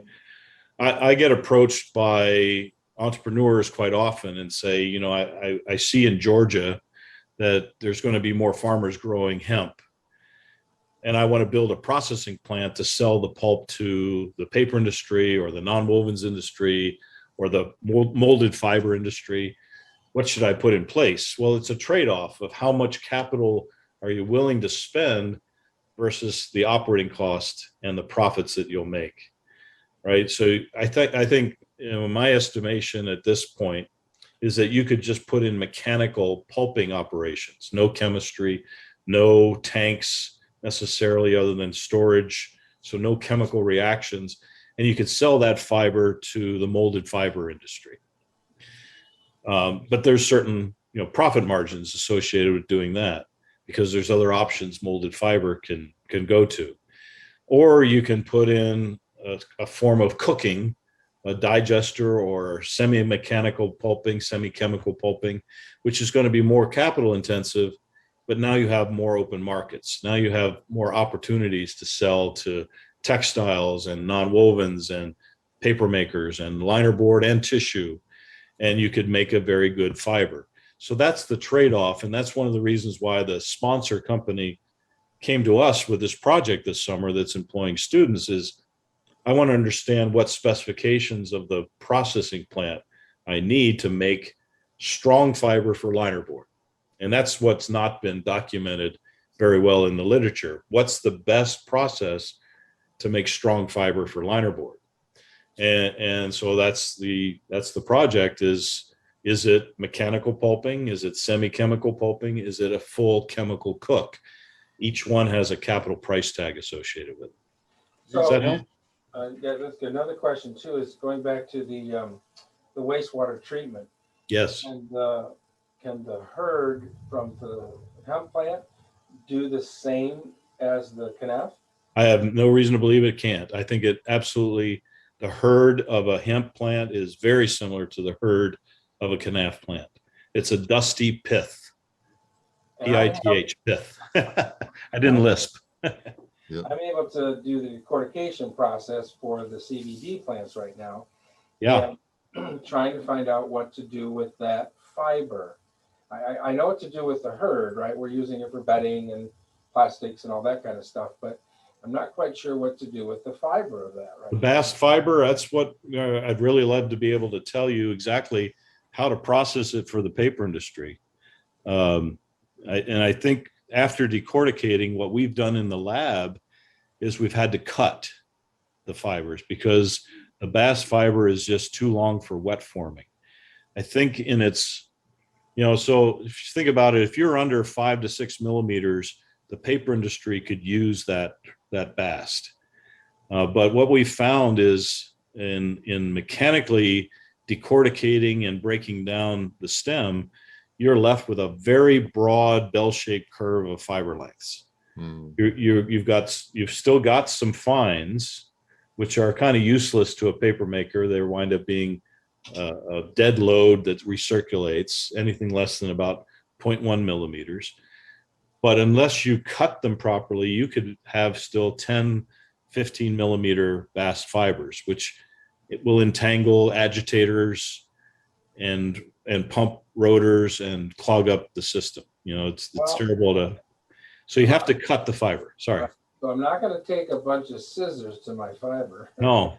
I get approached by entrepreneurs quite often and say, you know, I see in Georgia that there's going to be more farmers growing hemp, and I want to build a processing plant to sell the pulp to the paper industry or the nonwovens industry or the molded fiber industry. What should I put in place? Well, it's a trade-off of how much capital are you willing to spend versus the operating cost and the profits that you'll make, right? So I think you know, my estimation at this point is that you could just put in mechanical pulping operations, no chemistry, no tanks necessarily other than storage, so no chemical reactions, and you could sell that fiber to the molded fiber industry. But there's certain, you know, profit margins associated with doing that because there's other options molded fiber can go to. Or you can put in a form of cooking, a digester or semi-mechanical pulping, semi-chemical pulping, which is going to be more capital intensive, but now you have more open markets. Now you have more opportunities to sell to textiles and nonwovens and paper makers and linerboard and tissue, and you could make a very good fiber. So that's the trade-off, and that's one of the reasons why the sponsor company came to us with this project this summer that's employing students is I want to understand what specifications of the processing plant I need to make strong fiber for linerboard. And that's what's not been documented very well in the literature. What's the best process to make strong fiber for linerboard? And so that's the project is it mechanical pulping? Is it semi-chemical pulping? Is it a full chemical cook? Each one has a capital price tag associated with it. Does that help? Yeah, that's good. Another question too is going back to the wastewater treatment. Yes. And can the hurd from the hemp plant do the same as the canaf? I have no reason to believe it can't. I think it absolutely, the hurd of a hemp plant is very similar to the hurd of a canaf plant. It's a dusty pith. P-I-T-H, pith. I didn't lisp. Yep. I'm able to do the decortication process for the CBD plants right now. Yeah. And trying to find out what to do with that fiber. I know what to do with the hurd, right? We're using it for bedding and plastics and all that kind of stuff, but I'm not quite sure what to do with the fiber of that, right? The bast fiber, that's what I'd really love to be able to tell you exactly how to process it for the paper industry. And I think after decorticating, what we've done in the lab is we've had to cut the fibers because the bast fiber is just too long for wet forming. I think in its, you know, so if you think about it, if you're under 5 to 6 millimeters, the paper industry could use that bast. But what we found is in mechanically decorticating and breaking down the stem, you're left with a very broad bell-shaped curve of fiber lengths. You've still got some fines, which are kind of useless to a paper maker. They wind up being a dead load that recirculates anything less than about 0.1 millimeters. But unless you cut them properly, you could have still 10, 15 millimeter bast fibers, which it will entangle agitators and pump rotors and clog up the system. It's terrible to. So you have to cut the fiber. Sorry. So I'm not going to take a bunch of scissors to my fiber. No,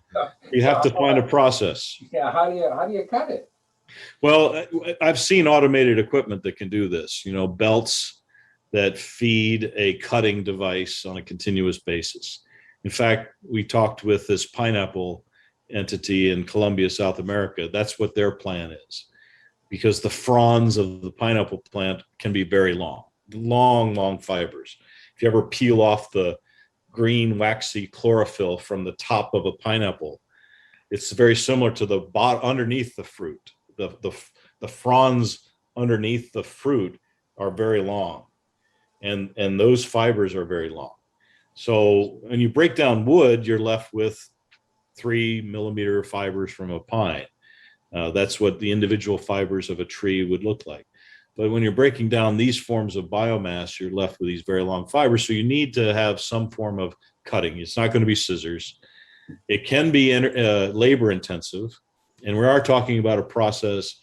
you have to find a process. Yeah, how do you cut it? Well, I've seen automated equipment that can do this. Belts that feed a cutting device on a continuous basis. In fact, we talked with this pineapple entity in Colombia, South America. That's what their plan is, because the fronds of the pineapple plant can be very long fibers. If you ever peel off the green waxy chlorophyll from the top of a pineapple, it's very similar to the underneath the fruit. The fronds underneath the fruit are very long, and those fibers are very long. So when you break down wood, you're left with 3 millimeter fibers from a pine. That's what the individual fibers of a tree would look like. But when you're breaking down these forms of biomass, you're left with these very long fibers. So you need to have some form of cutting. It's not going to be scissors. It can be labor intensive. And we are talking about a process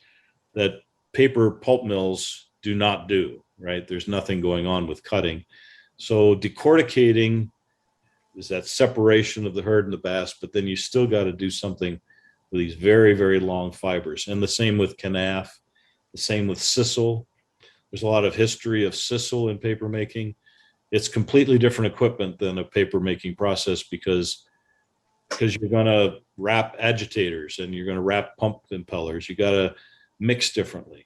that paper pulp mills do not do, right? There's nothing going on with cutting. So decorticating is that separation of the hurd and the bast, but then you still got to do something with these very, very long fibers. And the same with canaf, the same with sisal. There's a lot of history of sisal in paper making. It's completely different equipment than a paper making process because you're going to wrap agitators and you're going to wrap pump impellers. You got to mix differently.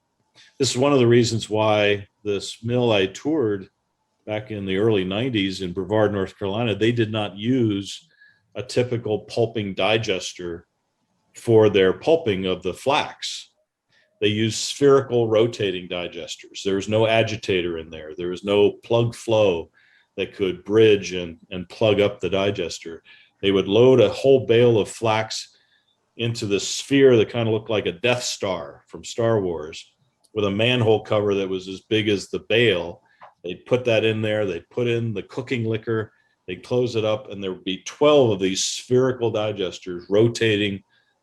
This is one of the reasons why this mill I toured back in the early 90s in Brevard, North Carolina, they did not use a typical pulping digester for their pulping of the flax. They used spherical rotating digesters. There was no agitator in there. There was no plug flow that could bridge and plug up the digester. They would load a whole bale of flax into this sphere that kind of looked like a Death Star from Star Wars with a manhole cover that was as big as the bale. They'd put that in there. They'd put in the cooking liquor. They'd close it up, and there would be 12 of these spherical digesters rotating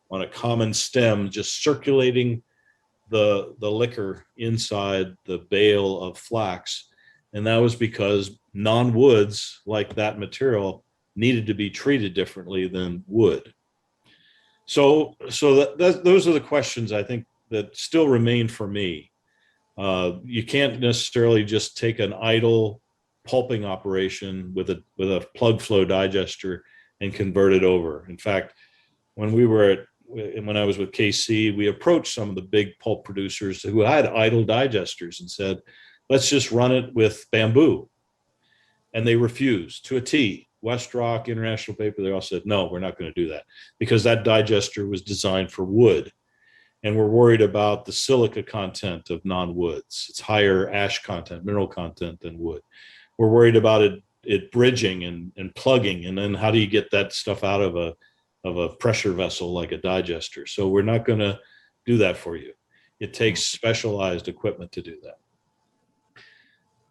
on a common stem, just circulating the liquor inside the bale of flax. And that was because non-woods, like that material, needed to be treated differently than wood. So those are the questions I think that still remain for me. You can't necessarily just take an idle pulping operation with a plug flow digester and convert it over. In fact, when I was with KC, we approached some of the big pulp producers who had idle digesters and said, let's just run it with bamboo. And they refused to a T. Westrock, International Paper, they all said, no, we're not going to do that because that digester was designed for wood. And we're worried about the silica content of non-woods. It's higher ash content, mineral content than wood. We're worried about it bridging and plugging. And then how do you get that stuff out of a pressure vessel like a digester? So we're not going to do that for you. It takes specialized equipment to do that.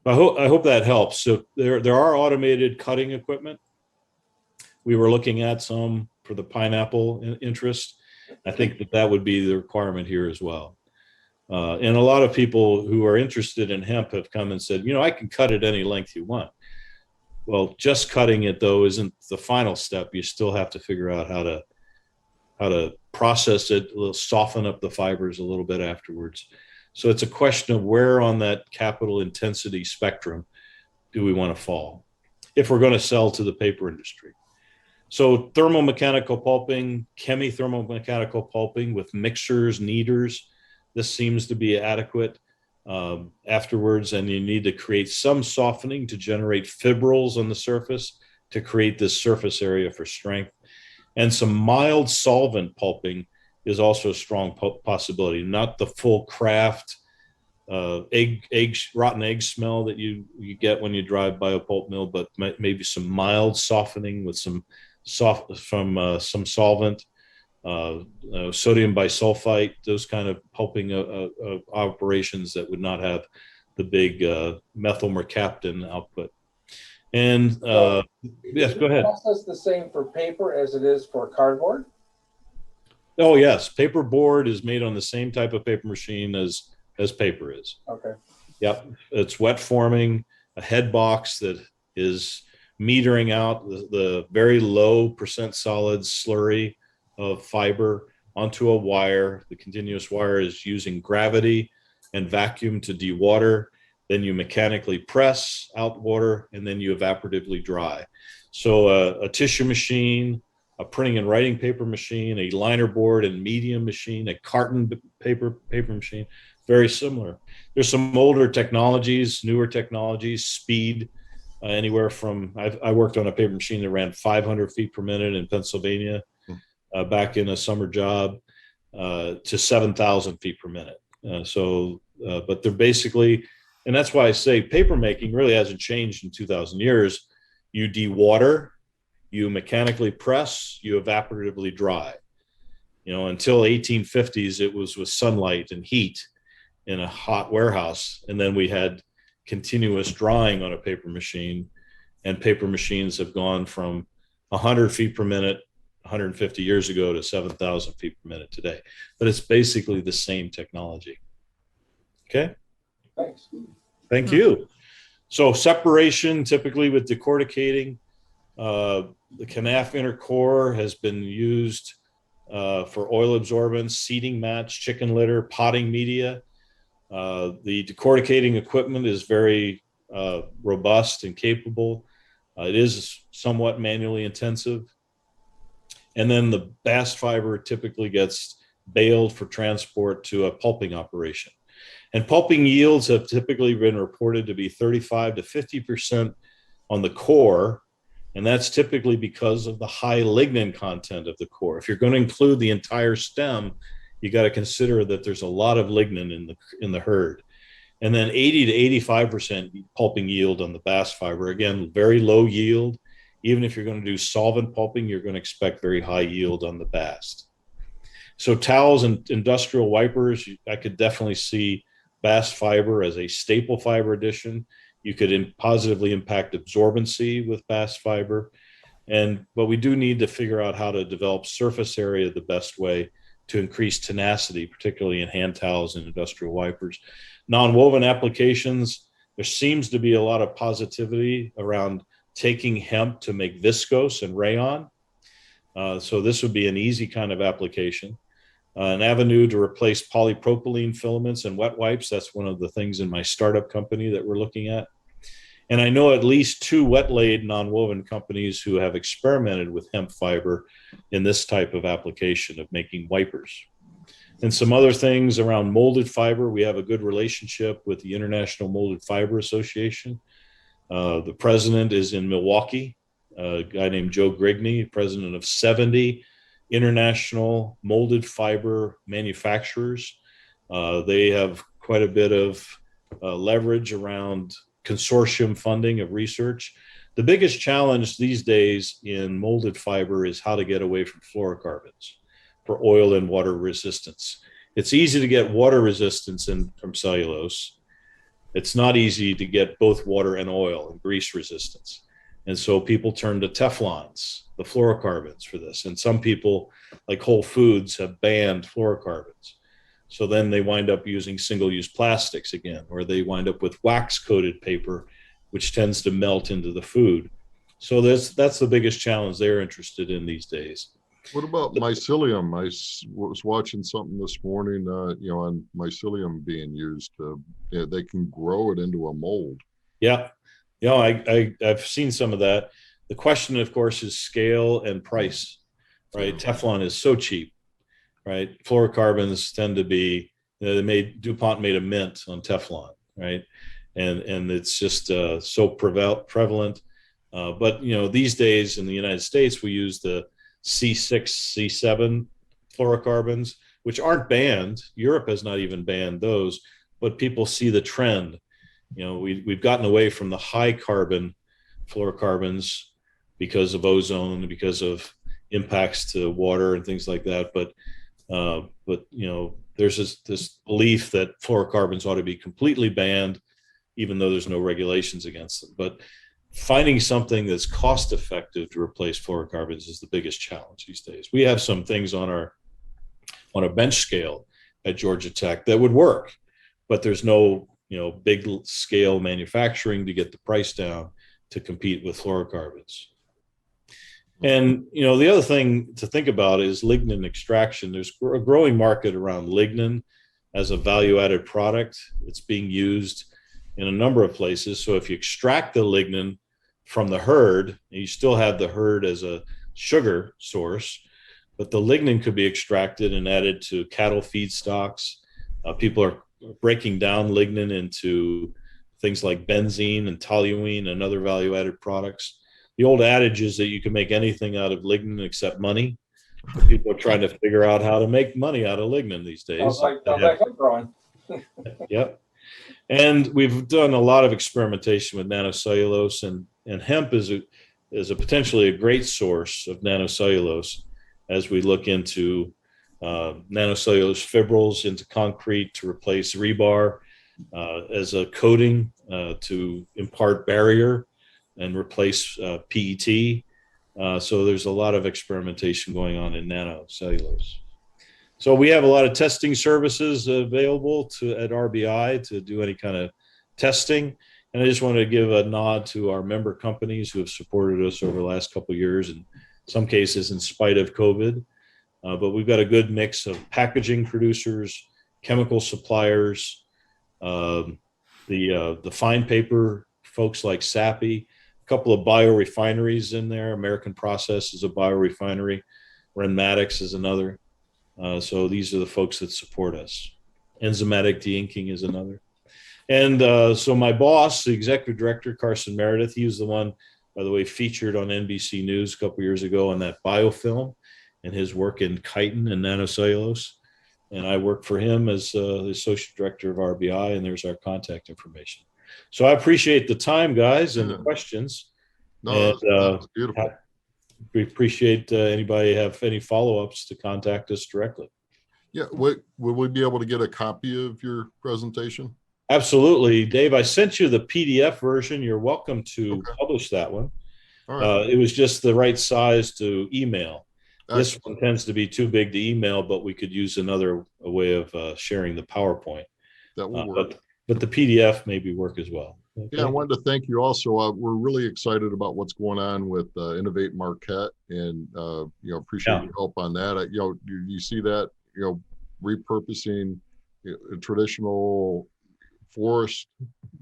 I hope that helps. So there are automated cutting equipment. We were looking at some for the pineapple interest. I think that would be the requirement here as well. And a lot of people who are interested in hemp have come and said, I can cut it any length you want. Well, just cutting it though isn't the final step. You still have to figure out how to process it, soften up the fibers a little bit afterwards. So it's a question of where on that capital intensity spectrum do we want to fall if we're going to sell to the paper industry. So thermomechanical pulping, chemi-thermomechanical pulping with mixers, kneaders, this seems to be adequate. afterwards, and you need to create some softening to generate fibrils on the surface to create this surface area for strength. And some mild solvent pulping is also a strong possibility, not the full craft rotten egg smell that you get when you drive by a pulp mill, but maybe some mild softening with some solvent, sodium bisulfite, those kind of pulping operations that would not have the big methyl mercaptan output. And yes, go ahead. Is the process the same for paper as it is for cardboard? Oh yes, paper board is made on the same type of paper machine as paper is. Okay. Yep, it's wet forming a head box that is metering out the very low percent solid slurry of fiber onto a wire. The continuous wire is using gravity and vacuum to dewater. Then you mechanically press out water, and then you evaporatively dry. So a tissue machine, a printing and writing paper machine, a liner board and medium machine, a carton paper machine, very similar. There's some older technologies, newer technologies, speed, anywhere from, I worked on a paper machine that ran 500 feet per minute in Pennsylvania back in a summer job to 7,000 feet per minute. But they're basically, and that's why I say paper making really hasn't changed in 2,000 years. You dewater, you mechanically press, you evaporatively dry. You know, until 1850s, it was with sunlight and heat in a hot warehouse. And then we had continuous drying on a paper machine, and paper machines have gone from 100 feet per minute 150 years ago to 7,000 feet per minute today. But it's basically the same technology. Okay. Thanks. Thank you. So separation, typically with decorticating, the canaf inner core has been used for oil absorbance, seeding mats, chicken litter, potting media. The decorticating equipment is very robust and capable. It is somewhat manually intensive. And then the bast fiber typically gets baled for transport to a pulping operation. And pulping yields have typically been reported to be 35 to 50% on the core. And that's typically because of the high lignin content of the core. If you're going to include the entire stem, you got to consider that there's a lot of lignin in the herd. And then 80 to 85% pulping yield on the bast fiber. Again, very low yield. Even if you're going to do solvent pulping, you're going to expect very high yield on the bast. So towels and industrial wipers, I could definitely see bast fiber as a staple fiber addition. You could positively impact absorbency with bast fiber. But we do need to figure out how to develop surface area the best way to increase tenacity, particularly in hand towels and industrial wipers. Non-woven applications, there seems to be a lot of positivity around taking hemp to make viscose and rayon. So this would be an easy kind of application. An avenue to replace polypropylene filaments and wet wipes. That's one of the things in my startup company that we're looking at. And I know at least 2 wet-laid non-woven companies who have experimented with hemp fiber in this type of application of making wipers. And some other things around molded fiber. We have a good relationship with the International Molded Fiber Association. The president is in Milwaukee, a guy named Joe Grigney, president of 70 international molded fiber manufacturers. They have quite a bit of leverage around consortium funding of research. The biggest challenge these days in molded fiber is how to get away from fluorocarbons for oil and water resistance. It's easy to get water resistance from cellulose. It's not easy to get both water and oil and grease resistance. And so people turn to Teflons, the fluorocarbons, for this. And some people, like Whole Foods, have banned fluorocarbons. So then they wind up using single-use plastics again, or they wind up with wax-coated paper, which tends to melt into the food. So that's the biggest challenge they're interested in these days. What about mycelium? I was watching something this morning, on mycelium being used. They can grow it into a mold. Yeah. I've seen some of that. The question, of course, is scale and price, right? Teflon is so cheap, right? Fluorocarbons tend to be DuPont made a mint on Teflon, right? And it's just so prevalent. But these days in the United States, we use the C6, C7 fluorocarbons, which aren't banned. Europe has not even banned those, but people see the trend. We've gotten away from the high carbon fluorocarbons because of ozone, because of impacts to water and things like that. But there's this belief that fluorocarbons ought to be completely banned, even though there's no regulations against them. But finding something that's cost effective to replace fluorocarbons is the biggest challenge these days. We have some things on a bench scale at Georgia Tech that would work, but there's no big scale manufacturing to get the price down to compete with fluorocarbons. And the other thing to think about is lignin extraction. There's a growing market around lignin as a value-added product. It's being used in a number of places. So if you extract the lignin from the herd, you still have the herd as a sugar source, but the lignin could be extracted and added to cattle feedstocks. People are breaking down lignin into things like benzene and toluene and other value-added products. The old adage is that you can make anything out of lignin except money. People are trying to figure out how to make money out of lignin these days. Sounds like hemp growing. Yep. And we've done a lot of experimentation with nanocellulose, and hemp is a potentially a great source of nanocellulose as we look into nanocellulose fibrils into concrete to replace rebar, as a coating to impart barrier and replace PET. So there's a lot of experimentation going on in nanocellulose. So we have a lot of testing services available at RBI to do any kind of testing. And I just wanted to give a nod to our member companies who have supported us over the last couple of years, in some cases in spite of COVID. But we've got a good mix of packaging producers, chemical suppliers, the fine paper folks like Sappi, a couple of biorefineries in there. American Process is a biorefinery. Renmatics is another. So these are the folks that support us. Enzymatic de-inking is another. And so my boss, the executive director, Carson Meredith, he was the one, by the way, featured on NBC News a couple of years ago on that biofilm and his work in chitin and nanocellulose. And I work for him as the associate director of RBI, and there's our contact information. So I appreciate the time, guys, and the questions. No, that's beautiful. We appreciate anybody have any follow-ups to contact us directly. Yeah, will we be able to get a copy of your presentation? Absolutely, Dave. I sent you the PDF version. You're welcome to publish that one. All right. It was just the right size to email. This Excellent. one tends to be too big to email, but we could use another way of sharing the PowerPoint. That will work. But the PDF maybe work as well. Okay. Yeah, I wanted to thank you also. We're really excited about what's going on with Innovate Marquette, and appreciate your help on that. You see that repurposing traditional forest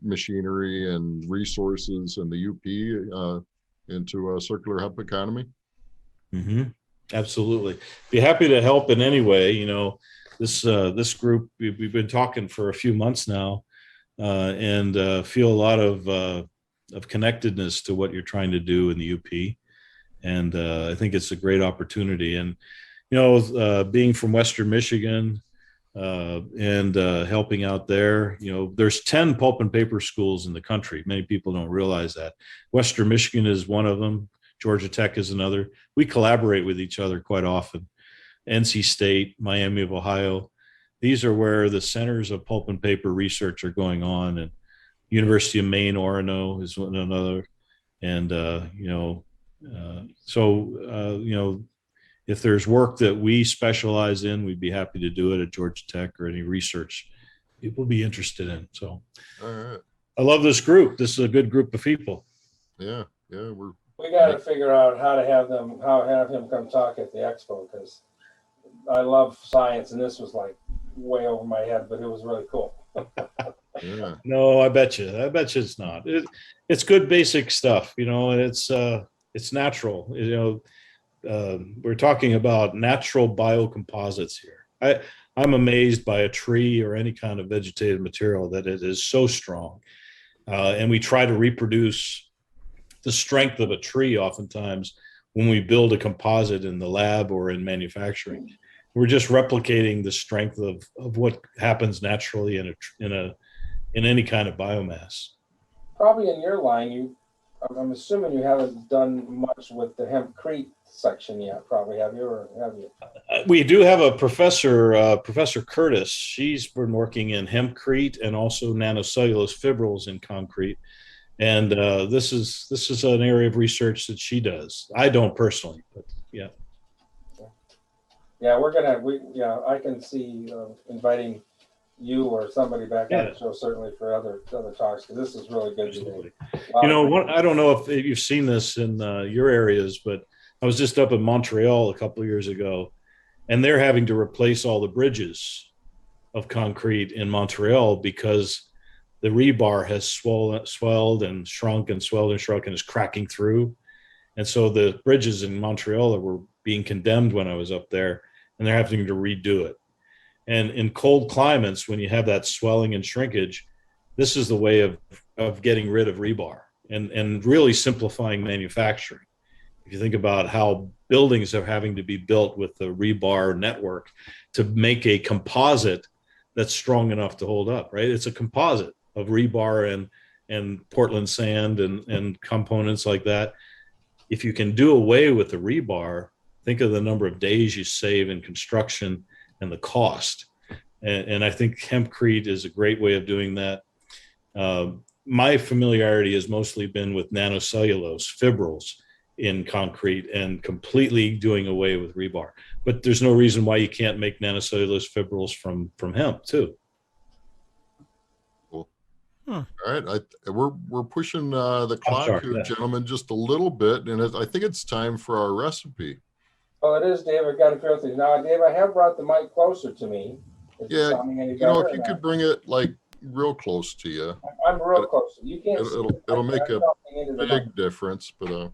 machinery and resources in the UP into a circular hemp economy. Mm-hmm. Absolutely. Be happy to help in any way. This group, we've been talking for a few months now, and feel a lot of connectedness to what you're trying to do in the UP. And I think it's a great opportunity. And, being from Western Michigan and helping out there, there's 10 pulp and paper schools in the country. Many people don't realize that. Western Michigan is one of them. Georgia Tech is another. We collaborate with each other quite often. NC State, Miami of Ohio. These are where the centers of pulp and paper research are going on. And University of Maine, Orono is another. And, if there's work that we specialize in, we'd be happy to do it at Georgia Tech, or any research people be interested in. So All right. I love this group. This is a good group of people. Yeah. We got to figure out how to have him come talk at the expo, because I love science, and this was like way over my head, but it was really cool. Yeah. No, I bet you it's not. It's good basic stuff, and it's natural. We're talking about natural biocomposites here. I'm amazed by a tree or any kind of vegetative material that it is so strong. And we try to reproduce the strength of a tree oftentimes when we build a composite in the lab or in manufacturing. We're just replicating the strength of what happens naturally in any kind of biomass. Probably in your line, I'm assuming you haven't done much with the hempcrete section yet. Probably have you, or have you? We do have a professor, Professor Curtis. She's been working in hempcrete and also nanocellulose fibrils in concrete. And this is an area of research that she does. I don't personally, but yeah. Yeah, I can see inviting you or somebody back on the show, certainly for other talks, because this is really good. Absolutely. I don't know if you've seen this in your areas, but I was just up in Montreal a couple of years ago, and they're having to replace all the bridges of concrete in Montreal because the rebar has swelled and shrunk and swelled and shrunk and is cracking through. And so the bridges in Montreal were being condemned when I was up there, and they're having to redo it. And in cold climates, when you have that swelling and shrinkage, this is the way of getting rid of rebar and really simplifying manufacturing. If you think about how buildings are having to be built with the rebar network to make a composite that's strong enough to hold up, right? It's a composite of rebar and Portland sand and components like that. If you can do away with the rebar, think of the number of days you save in construction and the cost. And I think hempcrete is a great way of doing that. My familiarity has mostly been with nanocellulose fibrils in concrete and completely doing away with rebar. But there's no reason why you can't make nanocellulose fibrils from hemp too. Cool. All right, we're pushing the clock here, gentlemen, just a little bit, and I think it's time for our recipe. Well, it is, Dave. I've got to feel things. Now, Dave, I have brought the mic closer to me. Yeah, if you could bring it like real close to you. I'm real close. You can't. It'll make a big difference, but all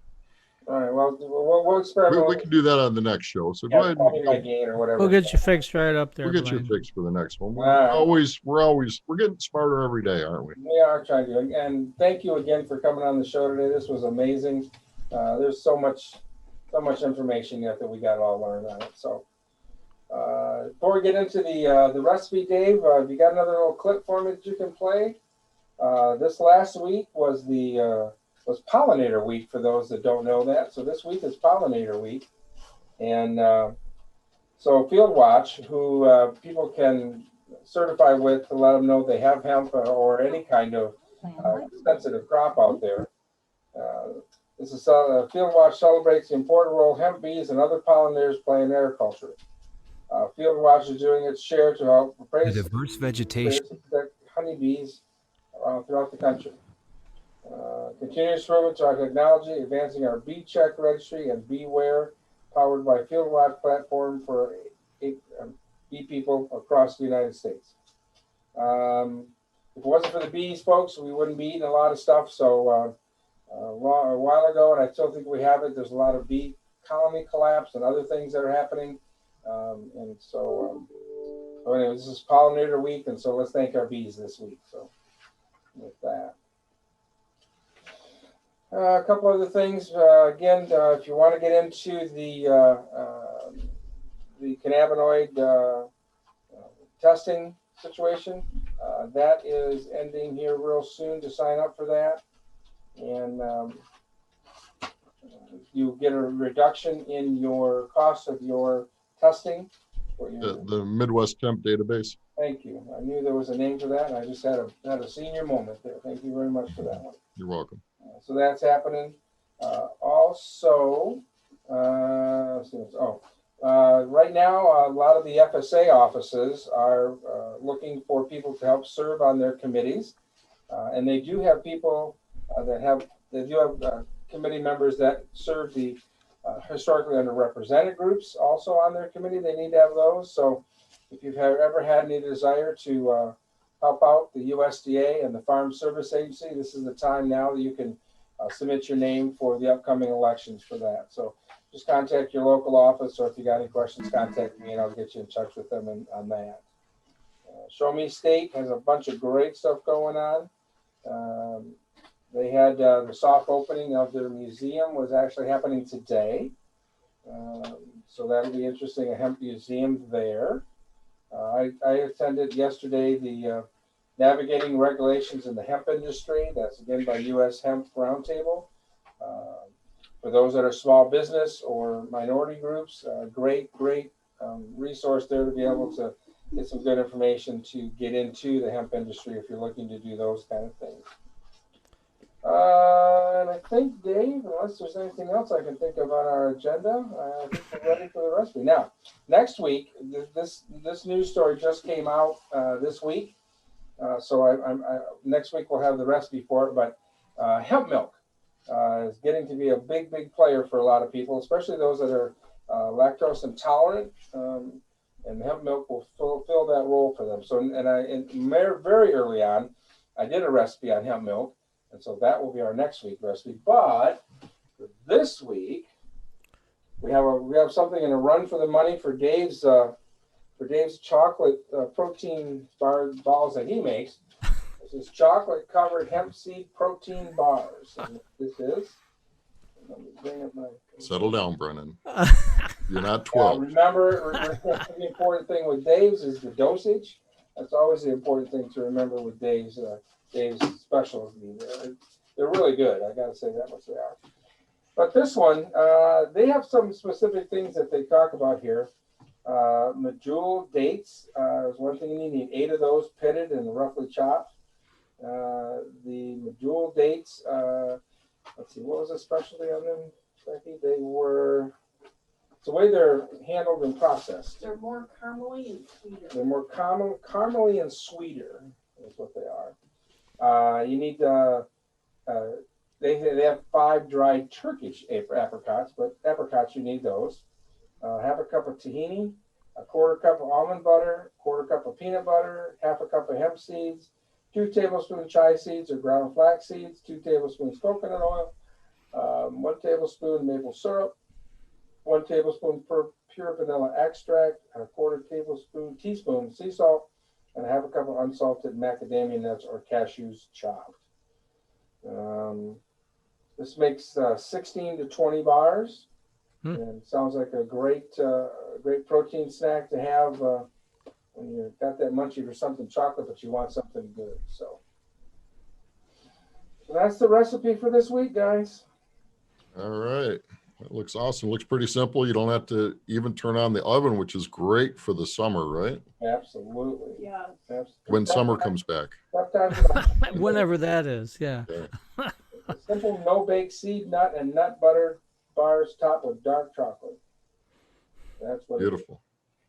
right. Well, we'll experiment. We can do that on the next show. So go ahead. My gain or whatever. We'll get you fixed right up there. We'll get you fixed for the next one. We're getting smarter every day, aren't we? We are trying to. And thank you again for coming on the show today. This was amazing. There's so much information yet that we got to all learn on it. So before we get into the recipe, Dave, have you got another little clip for me that you can play? This last week was was pollinator week for those that don't know that. So this week is pollinator week, and so Field Watch, who people can certify with to let them know they have hemp or any kind of sensitive crop out there. This is Field Watch celebrates the important role hemp bees and other pollinators play in agriculture. Field Watch is doing its share to help raise diverse vegetation, honeybees throughout the country. Continuous improvement to our technology, advancing our bee check registry and beeware, powered by Field Watch platform for bee people across the United States. If it wasn't for the bees, folks, we wouldn't be eating a lot of stuff. So a while ago, and I still think we have it, there's a lot of bee colony collapse and other things that are happening. And so anyway, this is pollinator week, and so let's thank our bees this week. So with that. A couple other things. Again, if you want to get into the cannabinoid testing situation, that is ending here real soon to sign up for that. And you get a reduction in your cost of your testing. The Midwest Hemp database. Thank you. I knew there was a name for that, and I just had a senior moment there. Thank you very much for that one. You're welcome. So that's happening. Also, right now, a lot of the FSA offices are looking for people to help serve on their committees, and they do have people that do have committee members that serve the historically underrepresented groups also on their committee. They need to have those. So if you've ever had any desire to help out the USDA and the Farm Service Agency, this is the time now that you can submit your name for the upcoming elections for that. So just contact your local office, or if you got any questions, contact me and I'll get you in touch with them on that. Show Me State has a bunch of great stuff going on. They had the soft opening of their museum was actually happening today. So that'll be interesting, a hemp museum there. I attended yesterday the Navigating Regulations in the Hemp Industry. That's again by U.S. Hemp Roundtable. For those that are small business or minority groups, great resource there to be able to get some good information to get into the hemp industry if you're looking to do those kind of things. And I think, Dave, unless there's anything else I can think of on our agenda, I think we're ready for the recipe. Now, next week, this news story just came out this week. So next week we'll have the recipe for it. But hemp milk is getting to be a big player for a lot of people, especially those that are lactose intolerant. And hemp milk will fill that role for them. So, very early on, I did a recipe on hemp milk. And so that will be our next week recipe. But for this week, we have something in a run for the money for Dave's chocolate protein balls that he makes. This is chocolate covered hemp seed protein bars. And this is. Let me bring up my. Settle down, Brennan. You're not 12. Remember, the important thing with Dave's is the dosage. That's always the important thing to remember with Dave's specialty. They're really good. I got to say that much they are. But this one, they have some specific things that they talk about here. Medjool dates is one thing you need 8 of those pitted and roughly chopped. The medjool dates, let's see, what was the specialty on them, Becky? They were, it's the way they're handled and processed. They're more caramely and sweeter. They're more caramely and sweeter is what they are. You need, they have 5 dried Turkish apricots, but apricots, you need those. Half a cup of tahini, a 1/4 cup of almond butter, 1/4 cup of peanut butter, half a cup of hemp seeds, 2 tablespoons chai seeds or ground flax seeds, 2 tablespoons coconut oil, 1 tablespoon maple syrup, 1 tablespoon pure vanilla extract, a 1/4 teaspoon sea salt, and a half a cup of unsalted macadamia nuts or cashews chopped. This makes 16 to 20 bars. And sounds like a great protein snack to have when you've got that munchie for something chocolate, but you want something good. So that's the recipe for this week, guys. All right. That looks awesome. Looks pretty simple. You don't have to even turn on the oven, which is great for the summer, right? Absolutely. Yeah. Absolutely. When summer comes back. Whenever that is, yeah. Simple no-bake seed nut and nut butter bars topped with dark chocolate. That's what. Beautiful.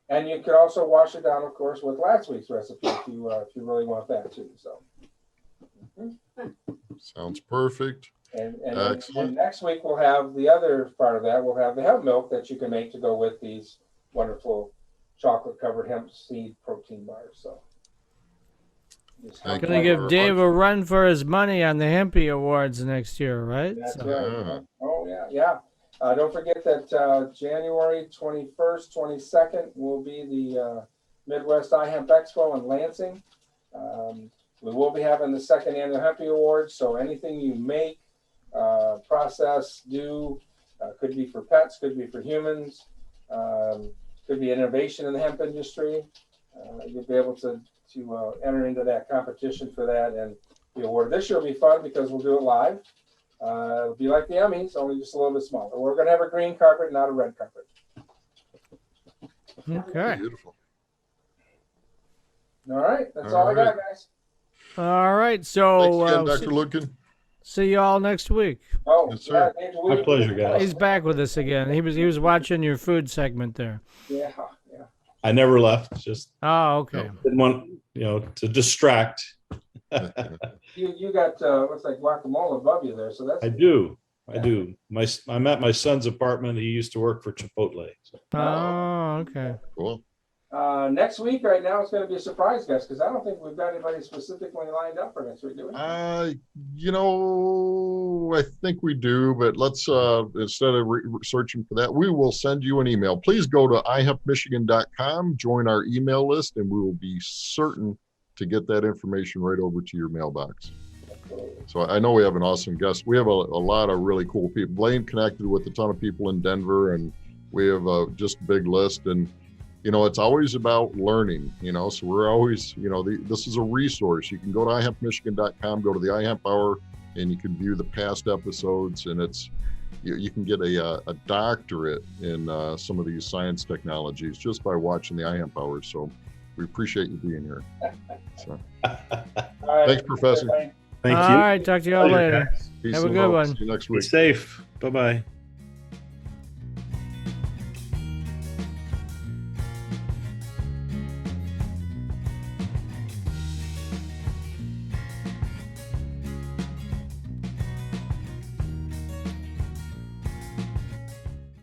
And you could also wash it down, of course, with last week's recipe if you really want that too. So. Sounds perfect. And next week we'll have the other part of that. We'll have the hemp milk that you can make to go with these wonderful chocolate-covered hemp seed protein bars. So. Gonna give Dave a run for his money on the Hempy Awards next year, right? That's So. right. Oh yeah. Don't forget that January 21st, 22nd will be the Midwest iHemp Expo in Lansing. We will be having the 2nd annual Hempy Awards, so anything you make, process, do, could be for pets, could be for humans, could be innovation in the hemp industry. You'll be able to enter into that competition for that and be awarded. This year will be fun because we'll do it live. It'll be like the Emmys, only just a little bit smaller. We're going to have a green carpet, not a red carpet. Okay. Beautiful. All right. That's all I got, guys. All right. So Thanks again, Dr. Lutkin. see you all next week. Oh, Yes, sir. yeah, My pleasure, guys. He's back with us again. He was watching your food segment there. Yeah. I never left. Just Oh, okay. didn't want to distract. You got looks like guacamole above you there, so that's. I do. I'm at my son's apartment. He used to work for Chipotle. So. Oh, okay. Cool. Next week, right now, it's going to be a surprise guest because I don't think we've got anybody specifically lined up for next week, do we? I think we do, but let's instead of searching for that, we will send you an email. Please go to iHempMichigan.com, join our email list, and we will be certain to get that information right over to your mailbox. So I know we have an awesome guest. We have a lot of really cool people. Blain connected with a ton of people in Denver, and we have just a big list. And it's always about learning, so we're always, this is a resource. You can go to iHempMichigan.com, go to the iHemp Hour, and you can view the past episodes, and you can get a doctorate in some of these science technologies just by watching the iHemp Hour. So we appreciate you being here. So, thanks, Professor. Thank you. All right, talk to you all later. Peace Have a and good love. one. See you next Be week. safe. Bye-bye.